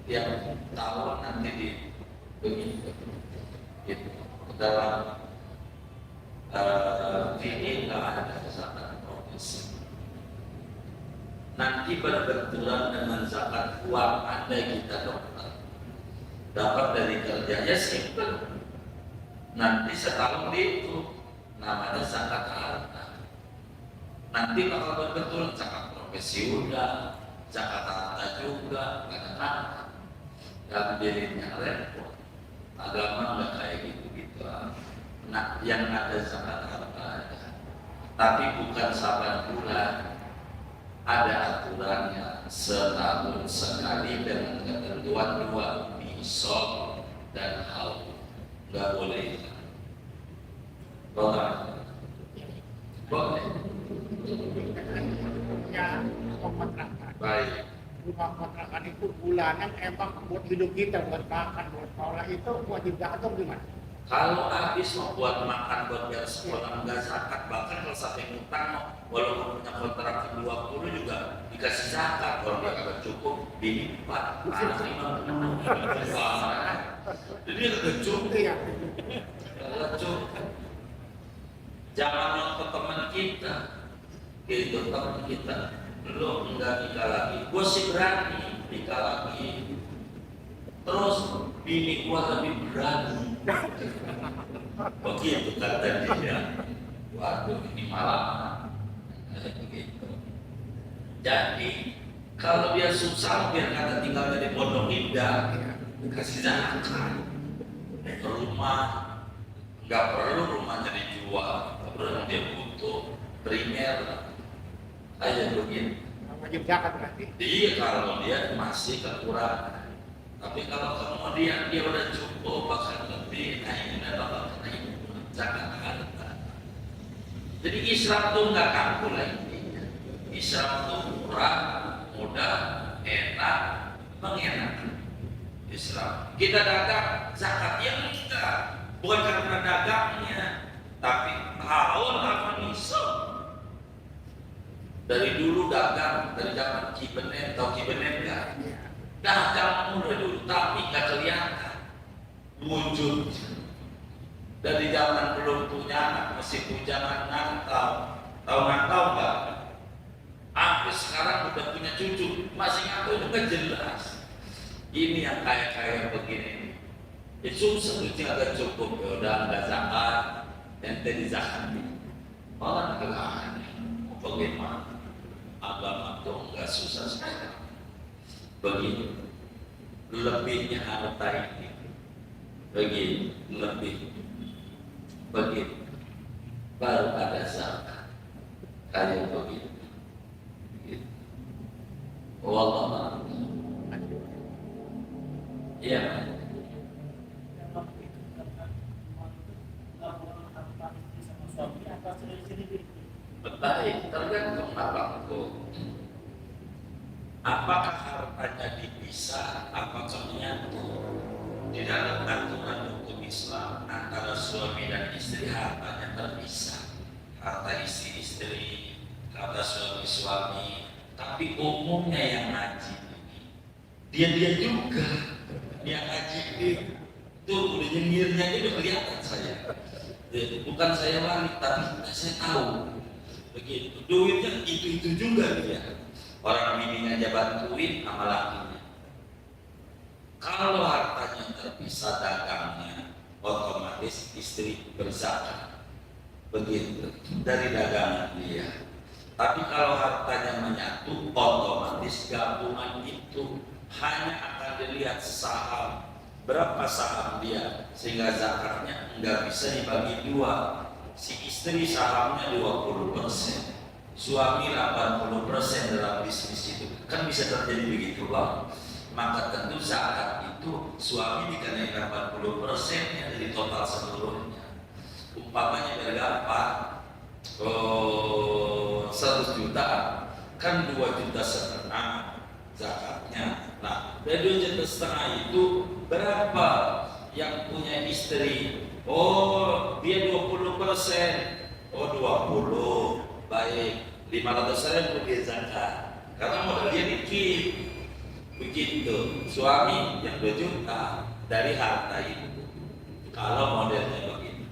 [SPEAKER 1] Yang tahu nanti di begitu. Gitu. Dalam ini nggak ada zakat profesi. Nanti berbenturan dengan zakat uang Anda kita dokter dapat dari kerjanya simpel. Nanti setahun itu namanya zakat harta. Nanti bakal berbenturan zakat profesi udah, zakat harta juga, kadang-kadang yang dirinya repot. Agama nggak kayak gitu-gitu. Nah, yang ada zakat harta ada. Tapi bukan saban bulan. Ada aturannya setahun sekali dengan ketentuan 2 nisab dan haul. Nggak boleh. Boleh. Boleh.
[SPEAKER 3] Ya, kontrakan.
[SPEAKER 1] Baik.
[SPEAKER 3] Rumah kontrakan itu bulanan emang buat hidup kita, buat makan, buat sekolah itu wajib zakat atau gimana?
[SPEAKER 1] Kalau habis mau buat makan buat biar sekolah nggak zakat, bahkan kalau sampai ngutang walaupun punya kontrak 20 juga dikasih zakat. Kalau nggak cukup dilipat anak 50. Jadi nggak cukup.
[SPEAKER 3] Iya.
[SPEAKER 1] Nggak cukup. Jangan nonton teman kita, gitu teman kita belum nggak nikah lagi. Gue sih berani nikah lagi. Terus bini gua lebih berani. Begitu kata dia. Waduh, ini malah begitu. Jadi kalau dia susah biar kata tinggal di Pondok Indah, kasih zakat. Rumah nggak perlu rumahnya dijual, nggak perlu dia butuh primer aja begitu.
[SPEAKER 3] Wajib zakat berarti.
[SPEAKER 1] Iya kalau dia masih kekurangan. Tapi kalau kemudian dia udah cukup bahkan lebih, nah ini udah bakal kena zakat harta. Jadi Islam tuh nggak kaku lah intinya. Islam tuh murah, mudah, enak, mengenakan. Islam. Kita dagang zakat yang enggak, bukan karena dagangnya, tapi haul apa nisab. Dari dulu dagang, dari zaman Cibenet, tahu Cibenet enggak? Dagang mulai dulu, tapi nggak kelihatan wujud. Dari zaman belum punya anak, masih pujangan ngantau. Tahu ngantau nggak? Sampai sekarang udah punya cucu, masih ngantau juga jelas. Ini yang kaya-kaya begini. Ya susah itu agak cukup, ya udah nggak zakat, ente di zakat. Malah nggak bagaimana? Agama tuh nggak susah sekali. Begitu lebihnya harta ini, begitu lebih, begitu baru ada zakat kayak begitu. Begitu. Wallah, ya. Baik, tergantung abangku. Apakah hartanya dipisah? Apakah menyatu? Di dalam aturan hukum Islam antara suami dan istri hartanya terpisah. Harta istri-istri, harta suami-suami. Tapi umumnya yang ngaji ini, dia juga yang ngaji ini. Tuh udah nyengirnya itu udah kelihatan saya. Bukan saya wali, tapi saya tahu. Begitu. Duitnya itu juga dia. Orang bininya aja bantuin sama lakinya. Kalau hartanya terpisah dagangnya, otomatis istri berzakat. Begitu dari dagangan dia. Tapi kalau hartanya menyatu, otomatis gabungan itu hanya akan dilihat saham. Berapa saham dia, sehingga zakatnya nggak bisa dibagi dua. Si istri sahamnya 20%. Suami 80% dalam bisnis itu kan bisa terjadi begitu Bang. Maka tentu zakat itu suami dikenai 80% dari total seluruhnya. Umpamanya berapa? 100 juta kan 2,5 juta zakatnya. Nah, dari 2,5 juta itu berapa yang punya istri? Oh, dia 20%. Oh, 20. Baik, 500.000 dia zakat. Karena modal dia dikit. Begitu. Suami yang 2 juta dari harta itu. Kalau modelnya begitu.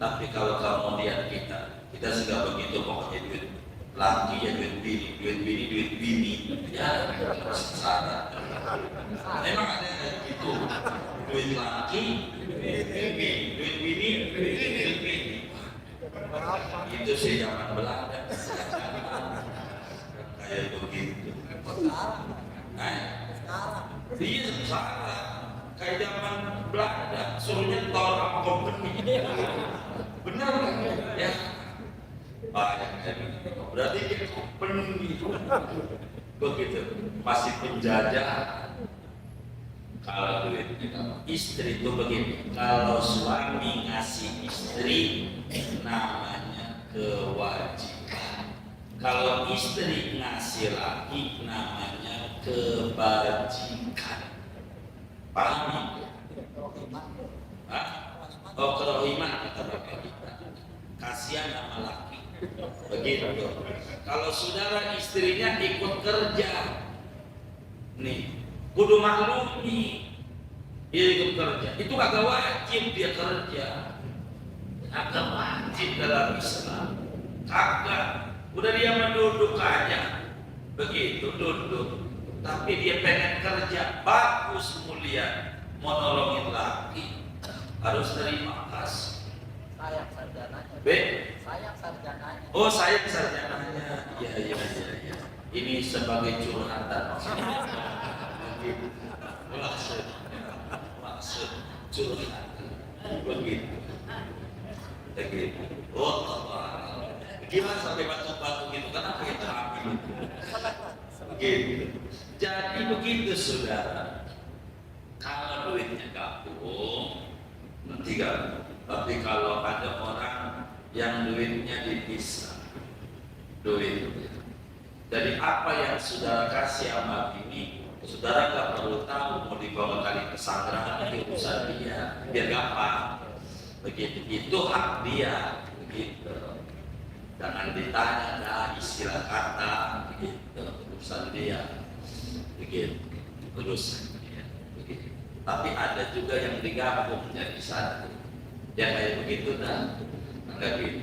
[SPEAKER 1] Tapi kalau kamu lihat kita sudah begitu, pokoknya duit laki ya duit bini ya sengsara. Memang ada yang gitu, duit laki duit bini itu sih zaman Belanda kayak begitu. Iya sengsara kayak zaman Belanda suruh nyetor sama company. Benar ya. Berarti kita penuh begitu masih penjajah. Kalau duitnya istri itu begini, kalau suami ngasih istri namanya kewajiban, kalau istri ngasih laki namanya kebajikan. Paham itu? Oh, kerohiman kata bapak kita, kasihan sama laki. Begitu. Kalau saudara istrinya ikut kerja, nih, kudu maklumi dia ikut kerja. Itu kagak wajib dia kerja, kagak wajib dalam Islam. Kagak. Udah dia menduduk aja, begitu duduk. Tapi dia pengen kerja, bagus mulia, mau nolongin laki, harus terima kasih.
[SPEAKER 5] Sayang sarjananya. Sayang sarjananya.
[SPEAKER 1] Oh, sayang sarjananya. Iya. Ini sebagai curhatan. Maksud curhatan. Begitu. Oh, gimana sampai batu-batu gitu? Kenapa kita ambil? Begitu. Jadi begitu saudara. Kalau duitnya gabung, nanti gabung. Tapi kalau ada orang yang duitnya dipisah, jadi apa yang saudara kasih sama bini, saudara gak perlu tahu mau dibawa kali ke sanggrahan itu urusan dia, biar gampang. Begitu, itu hak dia, begitu. Jangan ditanya dah istilah kata, begitu, urusan dia, begitu, urusan dia, begitu. Tapi ada juga yang digabung jadi satu. Ya kayak begitu dah,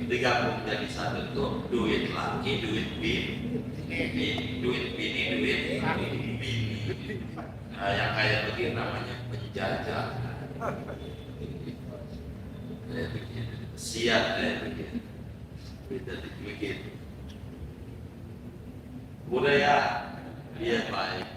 [SPEAKER 1] digabung jadi satu itu duit laki, duit bini, duit bini. Nah, yang kayak begini namanya penjajah. Siap kayak begitu. Begitu. Budaya dia baik.